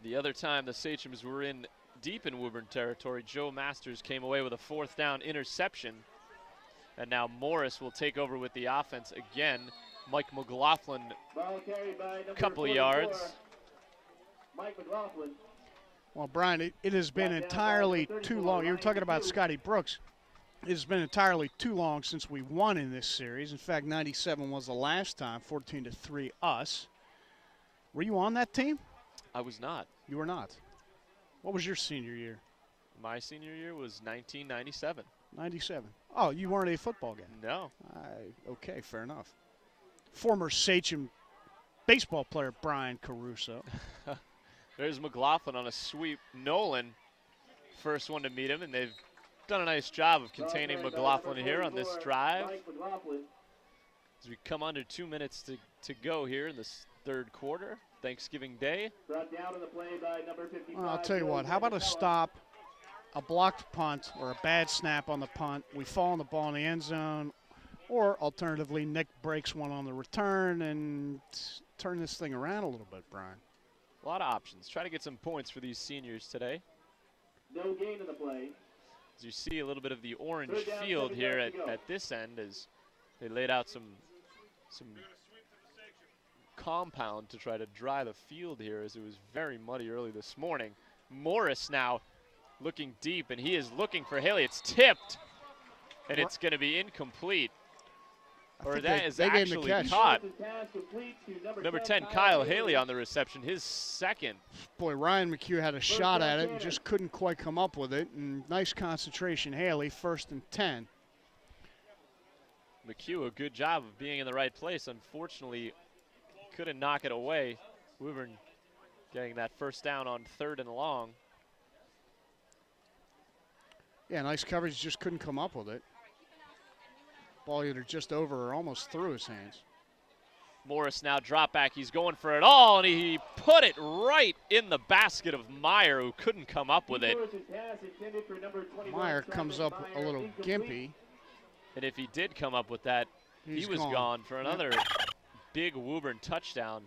The other time the Sachems were in deep in Woburn territory, Joe Masters came away with a 4th down interception. And now Morris will take over with the offense again. Mike McLaughlin, a couple of yards. Mike McLaughlin. Well, Brian, it has been entirely too long. You were talking about Scotty Brooks. It has been entirely too long since we won in this series. In fact, 97 was the last time, 14-3 us. Were you on that team? I was not. You were not. What was your senior year? My senior year was 1997. 97. Oh, you weren't a football guy? No. Okay, fair enough. Former Sachem baseball player Brian Caruso. There's McLaughlin on a sweep. Nolan, first one to meet him, and they've done a nice job of containing McLaughlin here on this drive. As we come under 2 minutes to go here in this 3rd quarter, Thanksgiving Day. Brought down in the play by number 55. Well, I'll tell you what, how about a stop, a blocked punt, or a bad snap on the punt? We fall on the ball in the end zone, or alternatively, Nick breaks one on the return and turn this thing around a little bit, Brian. A lot of options. Try to get some points for these seniors today. No gain in the play. As you see a little bit of the orange field here at this end as they laid out some compound to try to dry the field here, as it was very muddy early this morning. Morris now looking deep, and he is looking for Haley. It's tipped, and it's going to be incomplete. Or that is actually caught. Number 10, Kyle Haley on the reception, his second. Boy, Ryan McHugh had a shot at it and just couldn't quite come up with it. And nice concentration, Haley, 1st and 10. McHugh, a good job of being in the right place. Unfortunately, couldn't knock it away. Woburn getting that first down on 3rd and long. Yeah, nice coverage, just couldn't come up with it. Ball either just over or almost through his hands. Morris now drop back. He's going for it all, and he put it right in the basket of Meyer, who couldn't come up with it. Meyer comes up a little gimpy. And if he did come up with that, he was gone for another big Woburn touchdown.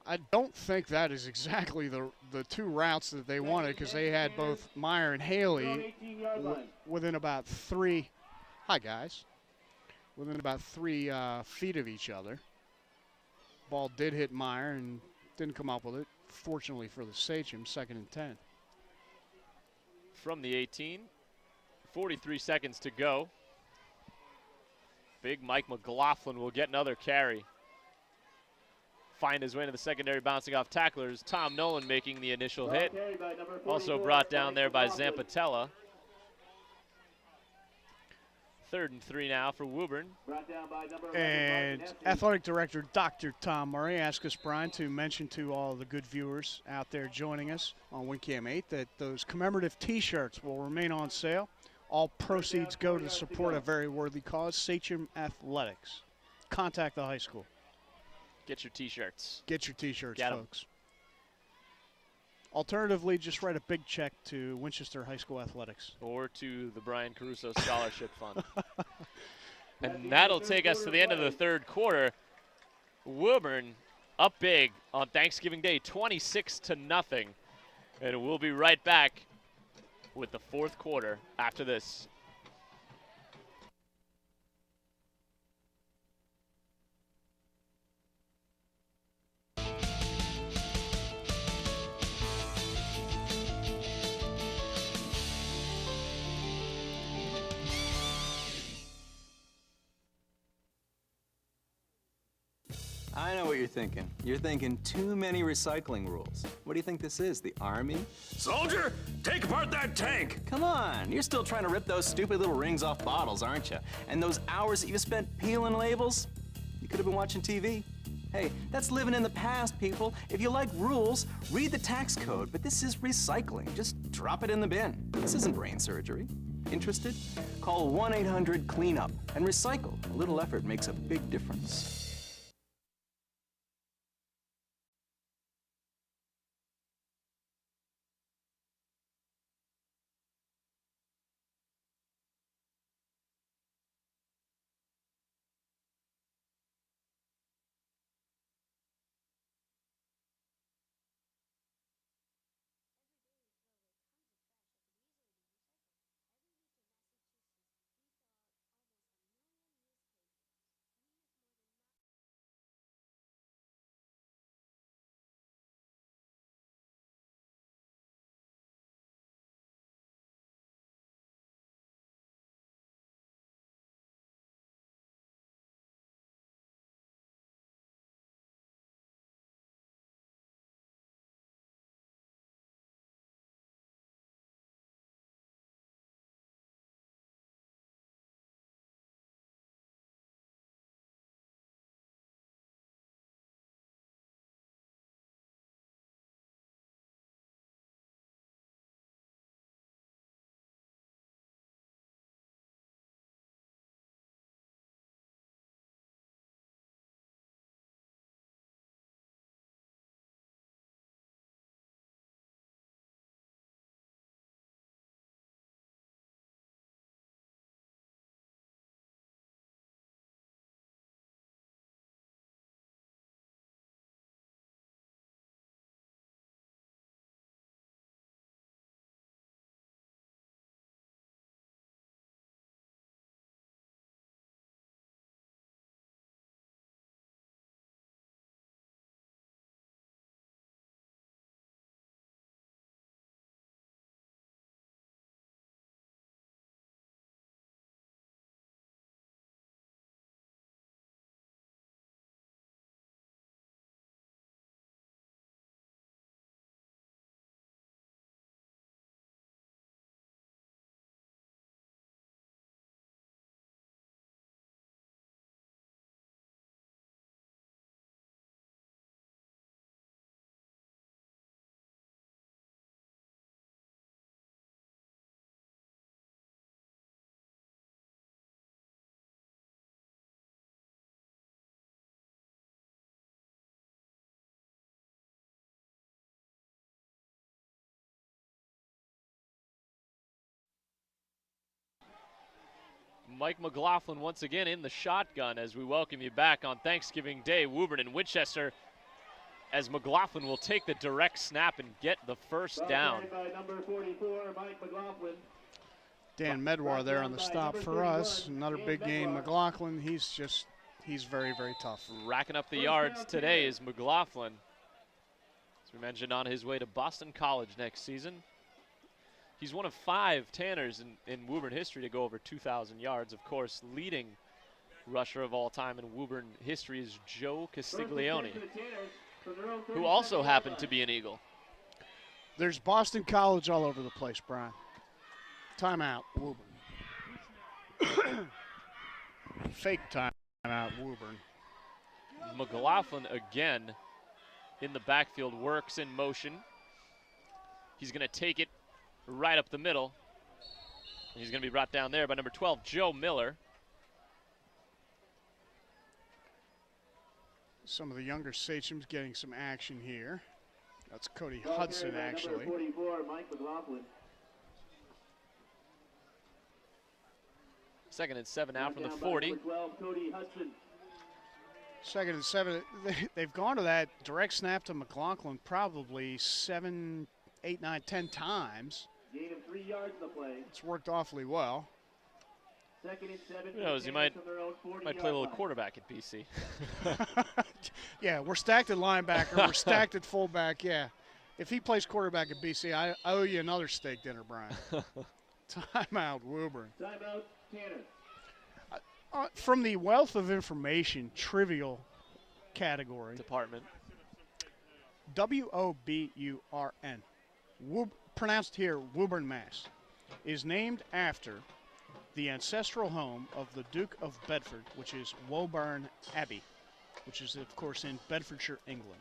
I don't think that is exactly the two routes that they wanted, because they had both Meyer and Haley within about 3. Hi, guys. Within about 3 feet of each other. Ball did hit Meyer and didn't come up with it. Fortunately for the Sachem, 2nd and 10. From the 18, 43 seconds to go. Big Mike McLaughlin will get another carry. Find his way to the secondary, bouncing off tacklers. Tom Nolan making the initial hit. Also brought down there by Zampatella. 3rd and 3 now for Woburn. And Athletic Director Dr. Tom Murray asked us, Brian, to mention to all the good viewers out there joining us on WinCam 8 that those commemorative T-shirts will remain on sale. All proceeds go to support a very worthy cause, Sachem Athletics. Contact the high school. Get your T-shirts. Get your T-shirts, folks. Alternatively, just write a big check to Winchester High School Athletics. Or to the Brian Caruso Scholarship Fund. And that'll take us to the end of the 3rd quarter. Woburn up big on Thanksgiving Day, 26-0. And we'll be right back with the 4th quarter after this. I know what you're thinking. You're thinking too many recycling rules. What do you think this is, the Army? Soldier, take apart that tank! Come on, you're still trying to rip those stupid little rings off bottles, aren't you? And those hours that you spent peeling labels? You could have been watching TV. Hey, that's living in the past, people. If you like rules, read the tax code, but this is recycling. Just drop it in the bin. This isn't brain surgery. Interested? Call 1-800-CLEANUP and recycle. A little effort makes a big difference. Mike McLaughlin once again in the shotgun as we welcome you back on Thanksgiving Day. Woburn and Winchester, as McLaughlin will take the direct snap and get the first down. By number 44, Mike McLaughlin. Dan Medwar there on the stop for us. Another big game. McLaughlin, he's very, very tough. Racking up the yards today is McLaughlin. As we mentioned, on his way to Boston College next season. He's one of 5 Tanners in Woburn history to go over 2,000 yards. Of course, leading rusher of all time in Woburn history is Joe Castiglione, who also happened to be an Eagle. There's Boston College all over the place, Brian. Timeout, Woburn. Fake timeout, Woburn. McLaughlin again in the backfield, works in motion. He's going to take it right up the middle. He's going to be brought down there by number 12, Joe Miller. Some of the younger Sachems getting some action here. That's Cody Hudson, actually. Number 44, Mike McLaughlin. 2nd and 7 now from the 40. 12, Cody Hudson. 2nd and 7. They've gone to that direct snap to McLaughlin probably 7, 8, 9, 10 times. Gain of 3 yards in the play. It's worked awfully well. 2nd and 7. Who knows, you might play a little quarterback at BC. Yeah, we're stacked at linebacker. We're stacked at fullback, yeah. If he plays quarterback at BC, I owe you another steak dinner, Brian. Timeout, Woburn. Timeout, Tanner. From the wealth of information, trivial category. Department. W-O-B-U-R-N. Pronounced here, Woburn, Mass. Is named after the ancestral home of the Duke of Bedford, which is Woburn Abbey, which is, of course, in Bedfordshire, England.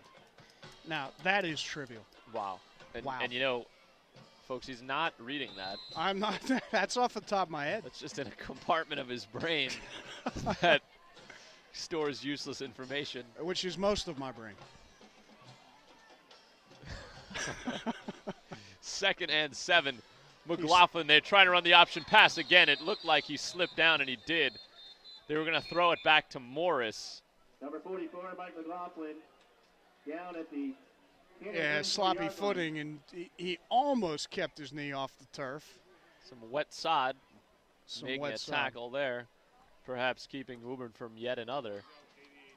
Now, that is trivial. Wow. Wow. And you know, folks, he's not reading that. I'm not. That's off the top of my head. That's just in a compartment of his brain that stores useless information. Which is most of my brain. 2nd and 7. McLaughlin, they're trying to run the option pass again. It looked like he slipped down, and he did. They were going to throw it back to Morris. Number 44, Mike McLaughlin, down at the... Yeah, sloppy footing, and he almost kept his knee off the turf. Some wet sod. Some making wet a sod. tackle there. Perhaps keeping Woburn from yet another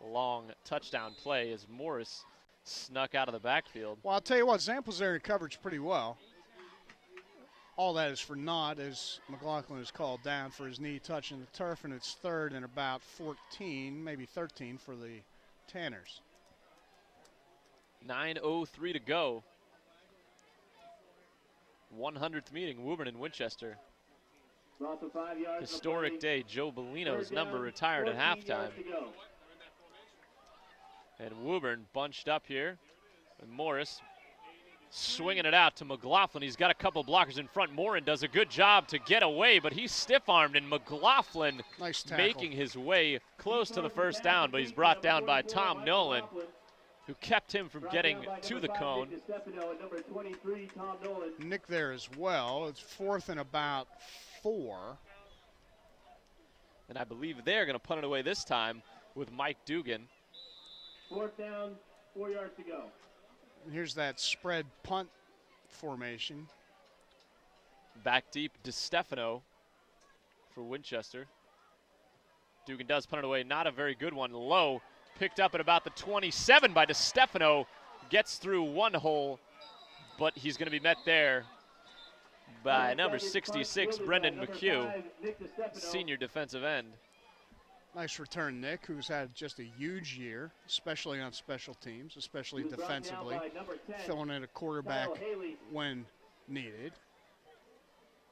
long touchdown play as Morris snuck out of the backfield. Well, I'll tell you what, Zample's there in coverage pretty well. All that is for naught as McLaughlin is called down for his knee touching the turf, and it's 3rd and about 14, maybe 13 for the Tanners. 9:03 to go. 100th meeting, Woburn and Winchester. Loss of 5 yards. Historic day. Joe Bellino's number retired at halftime. And Woburn bunched up here. And Morris swinging it out to McLaughlin. He's got a couple blockers in front. Morin does a good job to get away, but he's stiff-armed, and McLaughlin nice tackle. Making his way close to the first down, but he's brought down by Tom Nolan, who kept him from getting to the cone. Nick there as well. It's 4th and about 4. And I believe they're going to punt it away this time with Mike Dugan. 4th down, 4 yards to go. Here's that spread punt formation. Back deep, DeStefano for Winchester. Dugan does punt it away. Not a very good one. Low, picked up at about the 27 by DeStefano. Gets through one hole, but he's going to be met there by number 66, Brendan McHugh, senior defensive end. Nice return, Nick, who's had just a huge year, especially on special teams, especially defensively, filling in a quarterback when needed.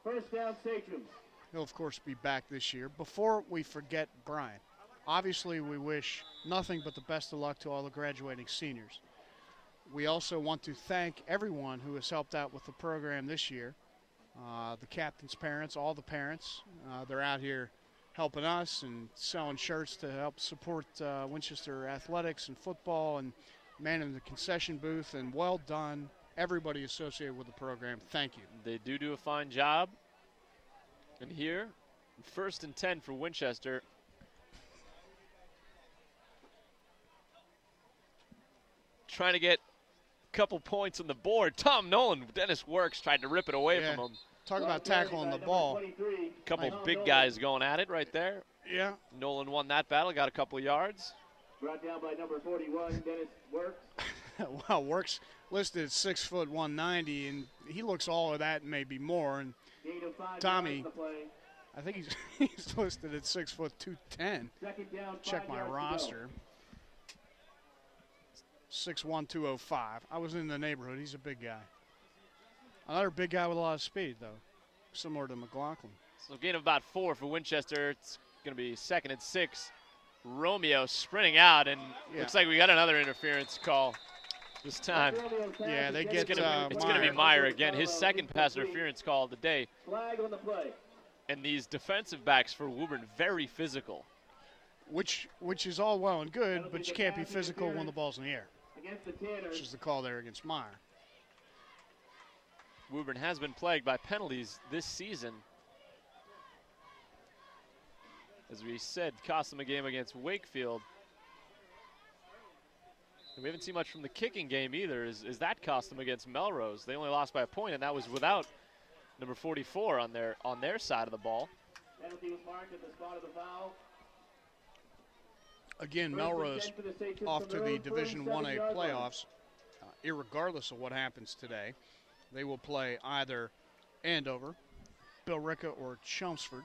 1st down, Sachems. He'll, of course, be back this year. Before we forget Brian, obviously we wish nothing but the best of luck to all the graduating seniors. We also want to thank everyone who has helped out with the program this year. The captain's parents, all the parents, they're out here helping us and selling shirts to help support Winchester athletics and football and manning the concession booth. And well done, everybody associated with the program. Thank you. They do a fine job. And here, First and 10 for Winchester. Trying to get a couple points on the board. Tom Nolan, Dennis Works tried to rip it away from him. Talk about tackling the ball. A couple big guys going at it right there. Yeah. Nolan won that battle, got a couple of yards. Brought down by number 41, Dennis Works. Well, Works listed at 6 foot 190, and he looks all of that and maybe more. And Tommy, I think he's listed at 6 foot 210. Check my roster. 6'1", 205. I was in the neighborhood. He's a big guy. Another big guy with a lot of speed, though, similar to McLaughlin. So gain of about 4 for Winchester. It's going to be 2nd and 6. Romeo sprinting out, and looks like we got another interference call this time. Yeah, they get it's going to be Meyer again. His second pass interference call of the day. Flag on the play. And these defensive backs for Woburn, very physical. Which is all well and good, but you can't be physical when the ball's in the air. Which is the call there against Meyer. Woburn has been plagued by penalties this season. As we said, cost them a game against Wakefield. And we haven't seen much from the kicking game either. Is that cost them against Melrose? They only lost by a point, and that was without number 44 on their side of the ball. Penalty was marked at the spot of the foul. Again, Melrose off to the Division 1A playoffs. Irregardless of what happens today, they will play either Andover, Billerica, or Chelmsford.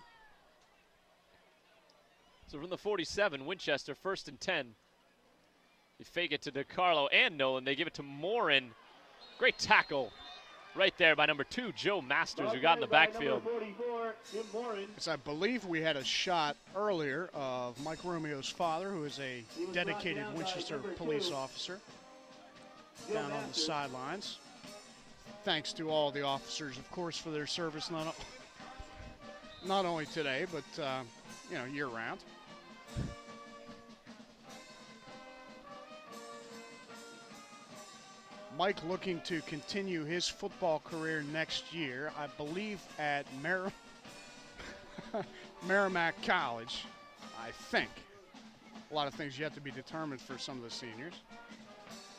So from the 47, Winchester, 1st and 10. They fake it to DiCarlo and Nolan. They give it to Morin. Great tackle right there by number 2, Joe Masters, who got in the backfield. Yes, I believe we had a shot earlier of Mike Romeo's father, who is a dedicated Winchester police officer, down on the sidelines. Thanks to all the officers, of course, for their service, not only today, but year-round. Mike looking to continue his football career next year, I believe at Merrimack College, I think. A lot of things yet to be determined for some of the seniors.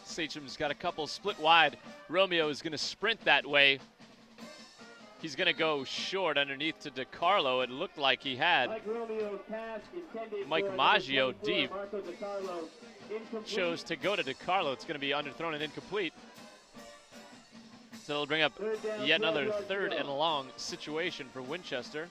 Sachem's got a couple split wide. Romeo is going to sprint that way. He's going to go short underneath to DiCarlo. It looked like he had Mike Maggio deep. Chose to go to DiCarlo. It's going to be underthrown and incomplete. So it'll bring up yet another 3rd and long situation for Winchester.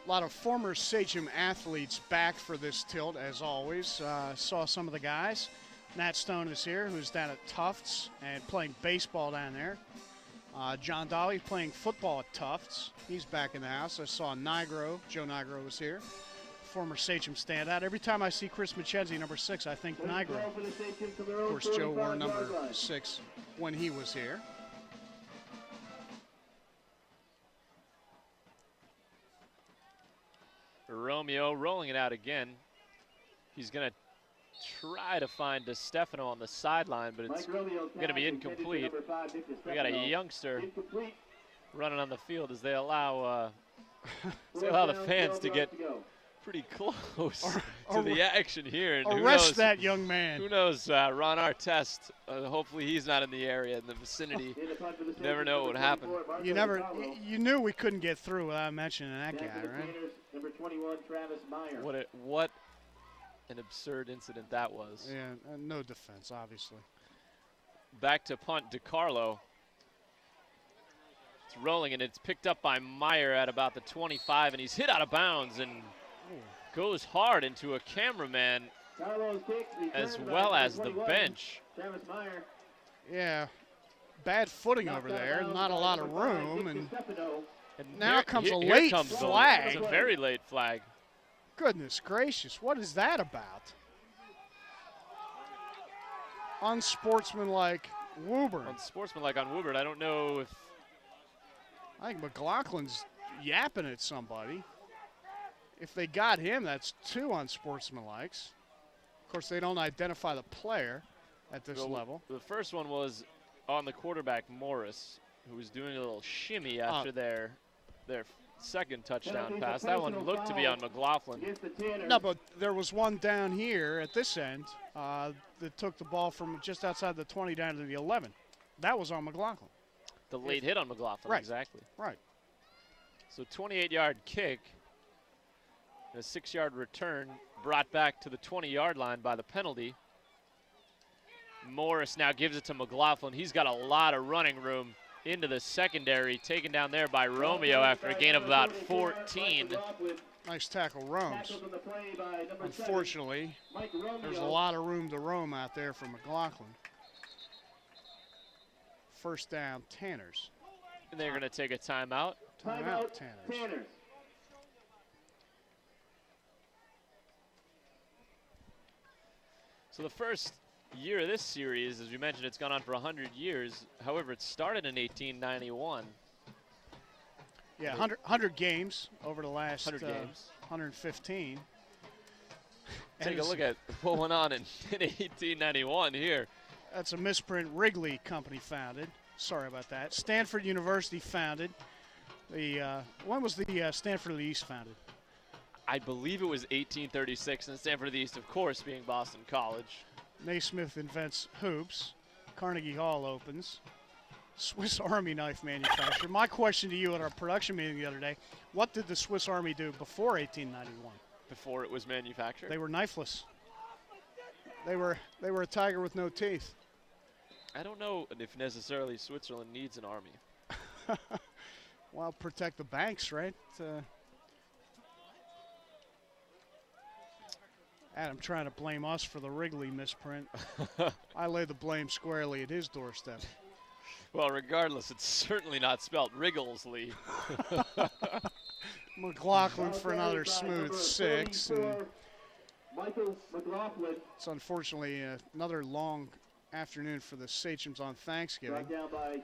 A lot of former Sachem athletes back for this tilt, as always. Saw some of the guys. Nat Stone is here, who's down at Tufts and playing baseball down there. John Dolly's playing football at Tufts. He's back in the house. I saw Joe Nigro was here. Former Sachem standout. Every time I see Chris Mackenzie, number 6, I think Nigro. Of course, Joe wore number 6 when he was here. Romeo rolling it out again. He's going to try to find DeStefano on the sideline, but it's going to be incomplete. We got a youngster running on the field as they allow the fans to get pretty close to the action here. And arrest that young man. Who knows, Ron Artest, hopefully he's not in the area, in the vicinity. Never know what would happen. You knew we couldn't get through without mentioning that guy, right? Number 21, Travis Meyer. What an absurd incident that was. Yeah, no defense, obviously. Back to punt, DiCarlo. It's rolling, and it's picked up by Meyer at about the 25, and he's hit out of bounds and goes hard into a cameraman as well as the bench. Travis Meyer. Yeah, bad footing over there, not a lot of room, and now comes a late flag. It's a very late flag. Goodness gracious, what is that about? Unsportsmanlike Woburn. Unsportsmanlike on Woburn. I don't know if... I think McLaughlin's yapping at somebody. If they got him, that's 2 unsportsmanlikes. Of course, they don't identify the player at this level. The first one was on the quarterback, Morris. who was doing a little shimmy after their second touchdown pass. That one looked to be on McLaughlin. No, but there was one down here at this end that took the ball from just outside the 20 down to the 11. That was on McLaughlin. The late hit on McLaughlin, right. Exactly. Right. So 28-yard kick, a 6-yard return brought back to the 20-yard line by the penalty. Morris now gives it to McLaughlin. He's got a lot of running room into the secondary, taken down there by Romeo after a gain of about 14. Nice tackle, Romes. Unfortunately, there's a lot of room to roam out there for McLaughlin. First down, Tanners. And they're going to take a timeout. Timeout, Tanners. So the first year of this series, as we mentioned, it's gone on for 100 years. However, it started in 1891. Yeah, 100 games over the last 100 games. 115. Take a look at what went on in 1891 here. That's a misprint. Wrigley Company founded. Sorry about that. Stanford University founded. When was the Stanford of the East founded? I believe it was 1836, and Stanford of the East, of course, being Boston College. Naismith invents hoops. Carnegie Hall opens. Swiss Army knife manufacturer. My question to you at our production meeting the other day, what did the Swiss Army do before 1891? Before it was manufactured? They were knifeless. They were a tiger with no teeth. I don't know if necessarily Switzerland needs an army. Well, protect the banks, right? Adam trying to blame us for the Wrigley misprint. I lay the blame squarely at his doorstep. Well, regardless, it's certainly not spelled Wrigglesly. McLaughlin for another smooth 6. And Michael McLaughlin. it's unfortunately another long afternoon for the Sachems on Thanksgiving. Brought down by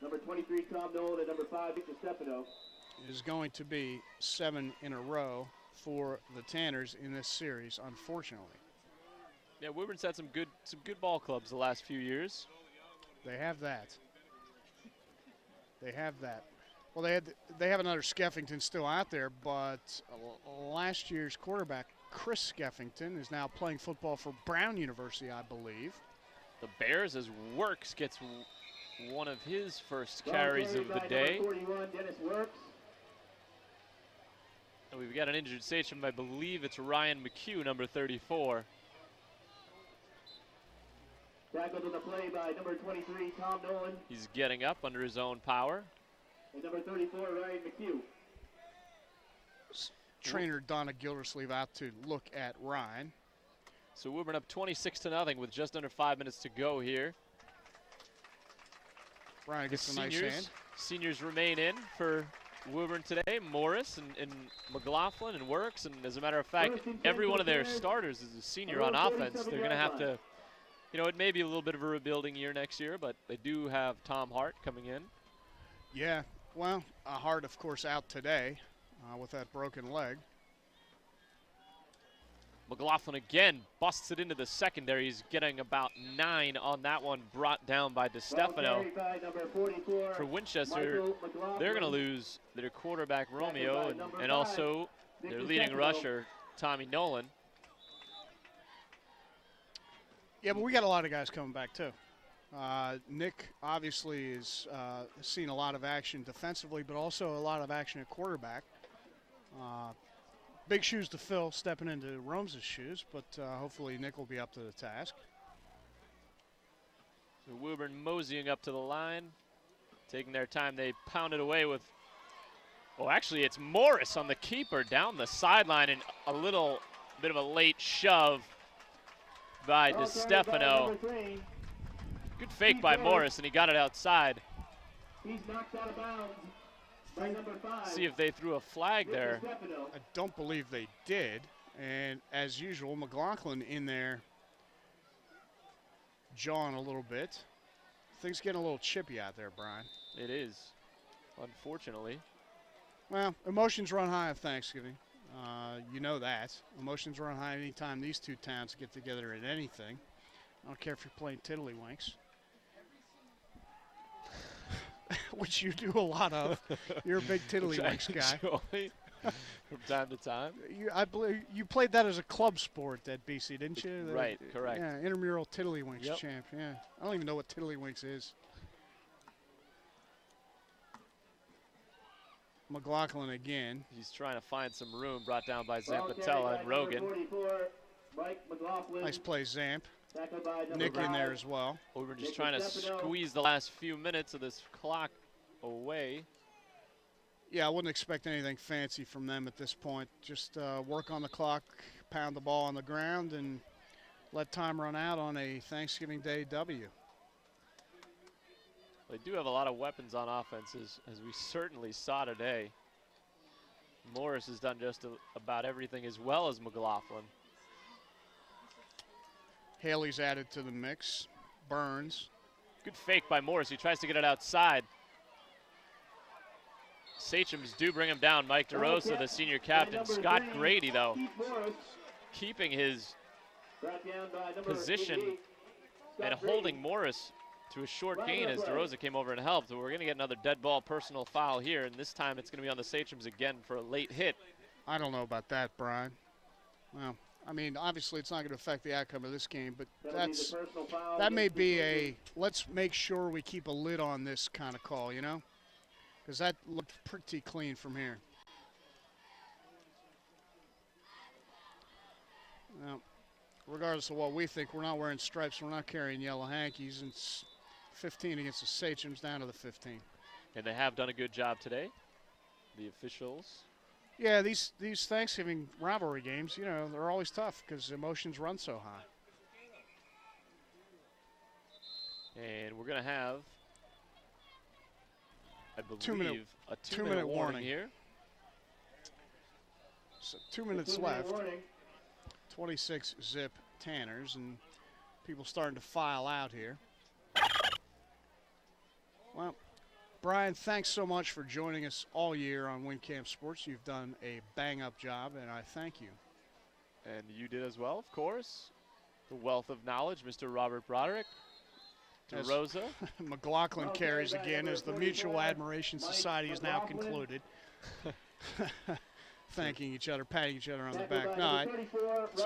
number 23, Tom Nolan, and number 5, Victor Stefano. It is going to be 7 in a row for the Tanners in this series, unfortunately. Yeah, Woburn's had some good ball clubs the last few years. They have that. They have that. Well, they have another Skeffington still out there, but last year's quarterback, Chris Skeffington, is now playing football for Brown University, I believe. The Bears, as Works gets one of his first carries of the day. 41, Dennis Works. And we've got an injured Sachem. I believe it's Ryan McHugh, number 34. Tackled on the play by number 23, Tom Nolan. He's getting up under his own power. And number 34, Ryan McHugh. Trainer Donna Gildersleeve out to look at Ryan. So Woburn up 26-0 with just under 5 minutes to go here. Ryan gets a nice hand. Seniors remain in for Woburn today. Morris and McLaughlin and Works. And as a matter of fact, every one of their starters is a senior on offense. They're going to have to, it may be a little bit of a rebuilding year next year, but they do have Tom Hart coming in. Yeah, well, Hart, of course, out today with that broken leg. McLaughlin again busts it into the secondary. He's getting about 9 on that one, brought down by DeStefano. For Winchester, they're going to lose their quarterback, Romeo, and also their leading rusher, Tommy Nolan. Yeah, but we got a lot of guys coming back, too. Nick obviously has seen a lot of action defensively, but also a lot of action at quarterback. Big shoes to fill, stepping into Rome's shoes, but hopefully Nick will be up to the task. So Woburn moseying up to the line, taking their time. They pound it away with, actually it's Morris on the keeper down the sideline, and a little bit of a late shove by DeStefano. Good fake by Morris, and he got it outside. He's knocked out of bounds by number 5. See if they threw a flag there. I don't believe they did. And as usual, McLaughlin in there jawing a little bit. Things getting a little chippy out there, Brian. It is, unfortunately. Well, emotions run high on Thanksgiving. You know that. Emotions run high anytime these two towns get together at anything. I don't care if you're playing tiddlywinks. which you do a lot of. You're a big tiddlywinks guy. From time to time. I believe you played that as a club sport at BC, didn't you? Right, correct. Yeah, intramural tiddlywinks Yep. champ. Yeah, I don't even know what tiddlywinks is. McLaughlin again. He's trying to find some room, brought down by Zampatella and Rogan. 44, Mike McLaughlin. Nice play, Zamp. Tackled by number Nick in 5. there as well. Woburn just trying to squeeze the last few minutes of this clock away. Yeah, I wouldn't expect anything fancy from them at this point. Just work on the clock, pound the ball on the ground, and let time run out on a Thanksgiving Day W. They do have a lot of weapons on offense, as we certainly saw today. Morris has done just about everything as well as McLaughlin. Haley's added to the mix. Burns. Good fake by Morris. He tries to get it outside. Sachems do bring him down. Mike DeRosa, the senior captain. Scott Grady, though, keeping his position and holding Morris to a short gain as DeRosa came over and helped. We're going to get another dead ball personal foul here, and this time it's going to be on the Sachems again for a late hit. I don't know about that, Brian. Well, I mean, obviously it's not going to affect the outcome of this game, but that may be a let's make sure we keep a lid on this kind of call, you know? Because that looked pretty clean from here. Well, regardless of what we think, we're not wearing stripes, we're not carrying yellow hankies, and it's 15 against the Sachems down to the 15. And they have done a good job today, the officials. Yeah, these Thanksgiving rivalry games, you know, they're always tough because emotions run so high. And we're going to have, I believe, a 2 minute warning here. So 2 minutes left. 26 zip Tanners, and people starting to file out here. Well, Brian, thanks so much for joining us all year on WinCamp Sports. You've done a bang-up job, and I thank you. And you did as well, of course. The wealth of knowledge, Mr. Robert Broderick. DeRosa. McLaughlin carries again as the Mutual Admiration Society is now concluded. Thanking each other, patting each other on the back. No,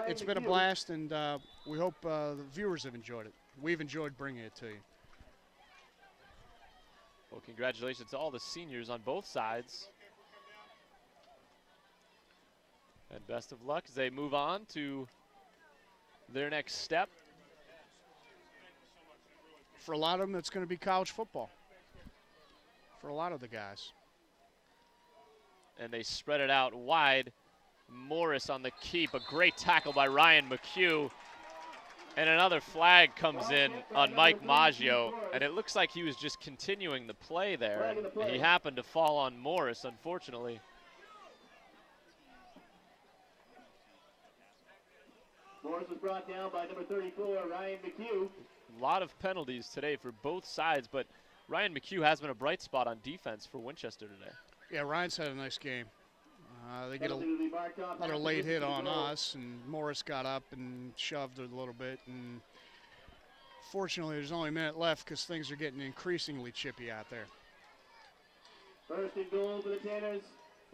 it's been a blast, and we hope the viewers have enjoyed it. We've enjoyed bringing it to you. Well, congratulations to all the seniors on both sides. And best of luck as they move on to their next step. For a lot of them, it's going to be college football. For a lot of the guys. And they spread it out wide. Morris on the keep. A great tackle by Ryan McHugh. And another flag comes in on Mike Maggio. And it looks like he was just continuing the play there. And he happened to fall on Morris, unfortunately. Morris was brought down by number 34, Ryan McHugh. A lot of penalties today for both sides, but Ryan McHugh has been a bright spot on defense for Winchester today. Yeah, Ryan's had a nice game. They get another late hit on us, and Morris got up and shoved it a little bit. And fortunately, there's only a minute left because things are getting increasingly chippy out there. First and goal for the Tanners.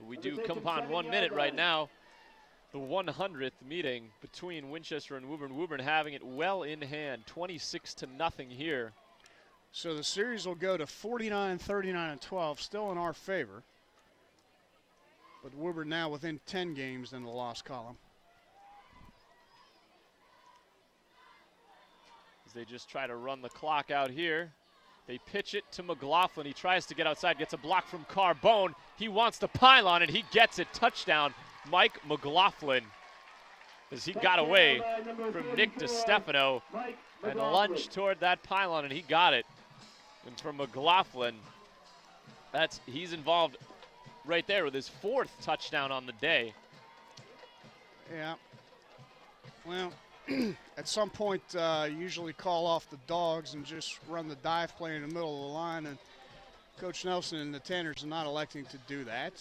We do come upon 1 minute right now. The 100th meeting between Winchester and Woburn. Woburn having it well in hand, 26-0 here. So the series will go to 49, 39, and 12, still in our favor. But Woburn now within 10 games in the loss column. As they just try to run the clock out here. They pitch it to McLaughlin. He tries to get outside, gets a block from Carbone. He wants the pylon, and he gets it. Touchdown, Mike McLaughlin. As he got away from Nick DiStefano and lunged toward that pylon, and he got it. And for McLaughlin, he's involved right there with his 4th touchdown on the day. Yeah. Well, at some point, usually call off the dogs and just run the dive play in the middle of the line. And Coach Nelson and the Tanners are not electing to do that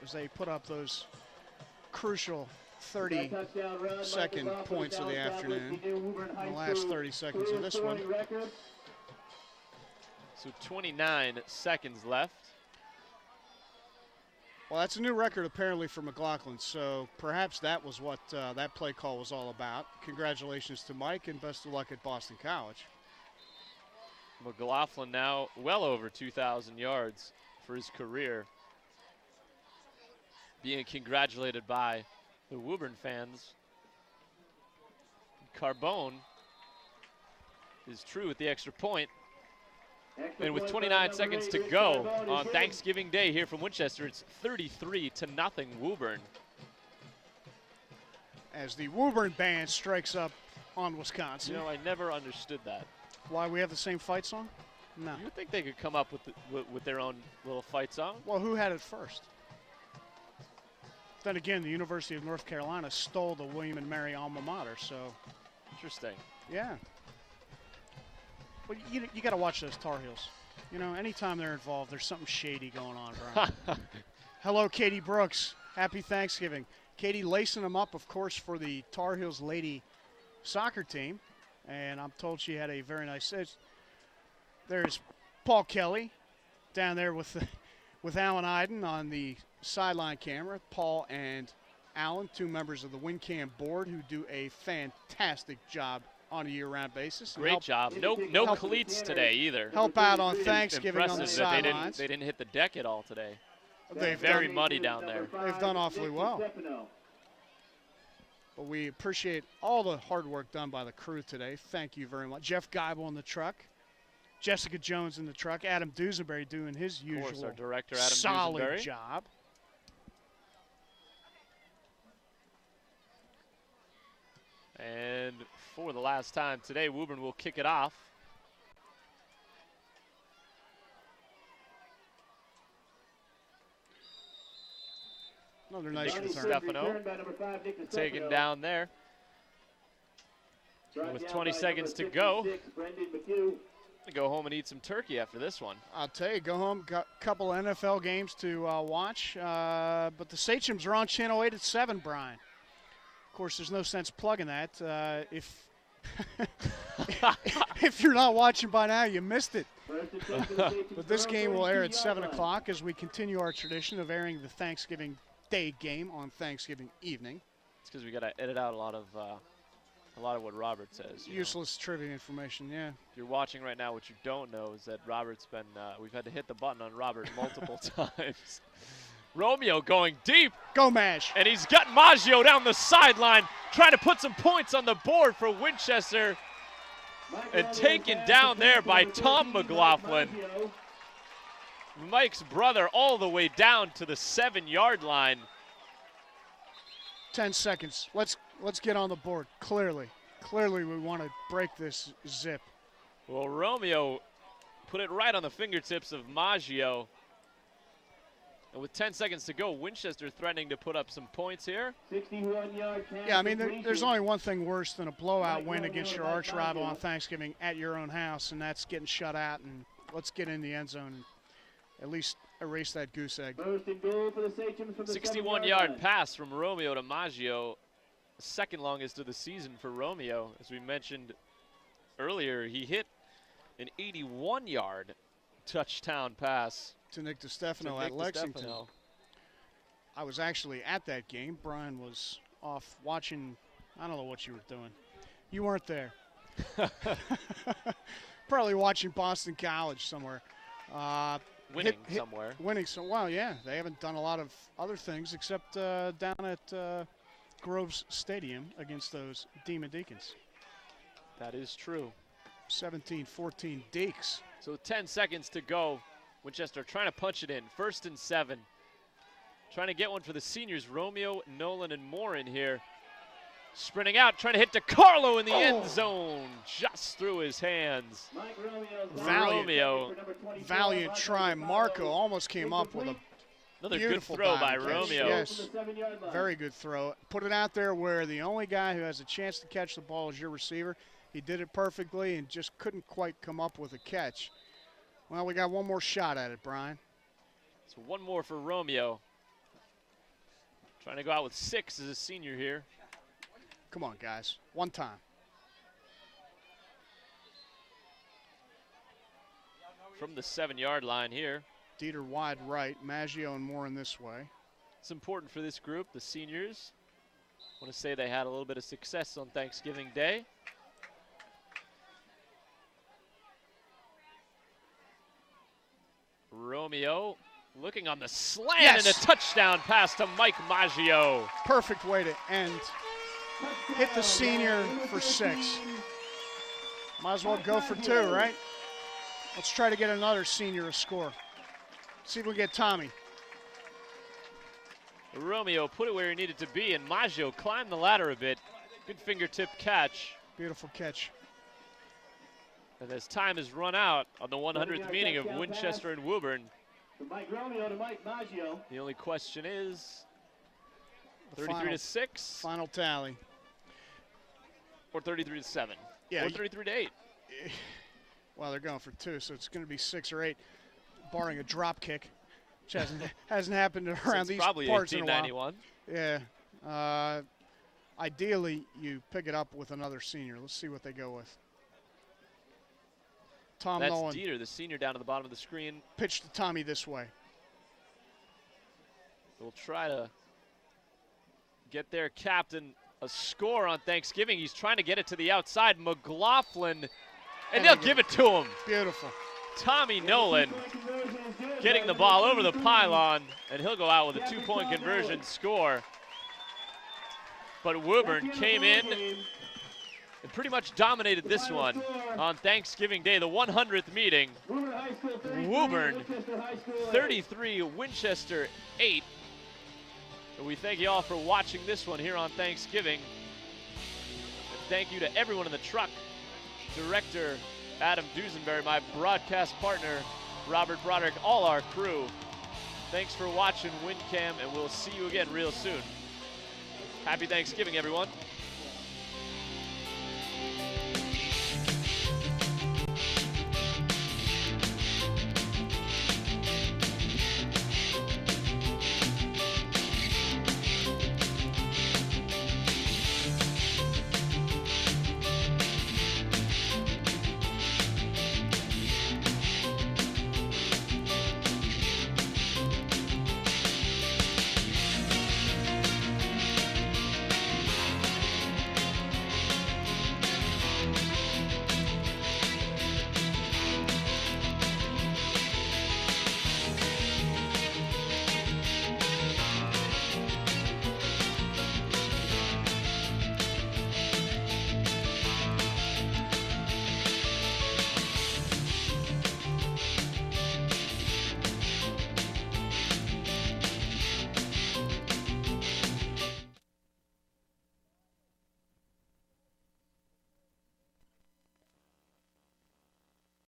as they put up those crucial 30-second points of the afternoon. The last 30 seconds of this one. So 29 seconds left. Well, that's a new record apparently for McLaughlin, so perhaps that was what that play call was all about. Congratulations to Mike, and best of luck at Boston College. McLaughlin now well over 2,000 yards for his career, being congratulated by the Woburn fans. Carbone is true with the extra point. And with 29 seconds to go on Thanksgiving Day here from Winchester, it's 33-0 Woburn. As the Woburn band strikes up on Wisconsin. You know, I never understood that. Why, we have the same fight song? No. You would think they could come up with their own little fight song. Well, who had it first? Then again, the University of North Carolina stole the William and Mary alma mater, so. Interesting. Yeah. Well, you got to watch those Tar Heels. You know, anytime they're involved, there's something shady going on, Brian. Hello, Katie Brooks. Happy Thanksgiving. Katie lacing them up, of course, for the Tar Heels lady soccer team. And I'm told she had a very nice. There's Paul Kelly down there with Alan Iden on the sideline camera. Paul and Alan, 2 members of the WinCam board who do a fantastic job on a year-round basis. Great job. No cleats today either. Help out on Thanksgiving on the sidelines. They didn't hit the deck at all today. They've very muddy down there. They've done awfully well. But we appreciate all the hard work done by the crew today. Thank you very much. Jeff Geibel in the truck. Jessica Jones in the truck. Adam Dusenberry doing his usual our director, Adam solid Dusenberry. job. And for the last time today, Woburn will kick it off. Another nice Nick return. Stefano taken down there. And with 20 seconds to go, go home and eat some turkey after this one. I'll tell you, go home, got a couple NFL games to watch. But the Sachems are on Channel 8 at 7, Brian. Of course, there's no sense plugging that. If if you're not watching by now, you missed it. But this game will air at 7 o'clock as we continue our tradition of airing the Thanksgiving Day game on Thanksgiving evening. It's because we got to edit out a lot of what Robert says. Useless trivia information, yeah. If you're watching right now, what you don't know is that Robert's been, we've had to hit the button on Robert multiple times. Romeo going deep. Go Mash. And he's got Maggio down the sideline, trying to put some points on the board for Winchester. And taken down there by Tom McLaughlin. Mike's brother all the way down to the 7-yard line. 10 seconds. Let's get on the board. Clearly we want to break this zip. Well, Romeo put it right on the fingertips of Maggio. And with 10 seconds to go, Winchester threatening to put up some points here. 61-yard pass. Yeah, I mean, there's only one thing worse than a blowout win against your arch rival on Thanksgiving at your own house, and that's getting shut out. And let's get in the end zone and at least erase that goose egg. 61-yard pass from Romeo to Maggio. Second longest of the season for Romeo. As we mentioned earlier, he hit an 81-yard touchdown pass to Nick DiStefano at Lexington. I was actually at that game. Brian was off watching. I don't know what you were doing. You weren't there. Probably watching Boston College somewhere. Winning somewhere. Winning well, yeah. They haven't done a lot of other things except down at Groves Stadium against those Demon Deacons. That is true. 17-14 Deeks. So 10 seconds to go. Winchester trying to punch it in. 1st and 7. Trying to get one for the seniors. Romeo, Nolan, and Moore in here. Sprinting out, trying to hit DeCarlo in the end zone. Just through his hands. Valiant try. Marco almost came up with another good throw by Romeo. Yes, very good throw. Put it out there where the only guy who has a chance to catch the ball is your receiver. He did it perfectly and just couldn't quite come up with a catch. Well, we got one more shot at it, Brian. So one more for Romeo. Trying to go out with 6 as a senior here. Come on, guys. One time. from the 7-yard line here. Dieter wide right, Maggio and Morin this way. It's important for this group, the seniors. I want to say they had a little bit of success on Thanksgiving Day. Romeo looking on the slant, yes, and a touchdown pass to Mike Maggio. Perfect way to end. Hit the senior for 6. Might as well go for 2, right? Let's try to get another senior a score. See if we get Tommy. Romeo put it where he needed to be, and Maggio climbed the ladder a bit. Good fingertip catch. Beautiful catch. And as time has run out on the 100th meeting of Winchester and Woburn, From Mike Romeo to Mike Maggio. the only question is The 33 to 6 Final tally. or 33 to 7. Yeah, or 33 to 8. Well, they're going for 2, so it's going to be 6 or 8, barring a drop kick, which hasn't happened around Since these probably parts in a while. 1891. Yeah. Ideally, you pick it up with another senior. Let's see what they go with. Tom That's Nolan. Dieter, the senior, down to the bottom of the screen. Pitch to Tommy this way. We'll try to get their captain a score on Thanksgiving. He's trying to get it to the outside. McLaughlin, and they'll give it to him. Beautiful. Tommy Nolan getting the ball over the pylon, and he'll go out with a 2-point conversion score. But Woburn came in and pretty much dominated this one on Thanksgiving Day, the 100th meeting. Woburn 33, Winchester 8. And we thank you all for watching this one here on Thanksgiving. And thank you to everyone in the truck. Director Adam Duesenberry, my broadcast partner Robert Broderick, all our crew. Thanks for watching WinCam, and we'll see you again real soon. Happy Thanksgiving, everyone.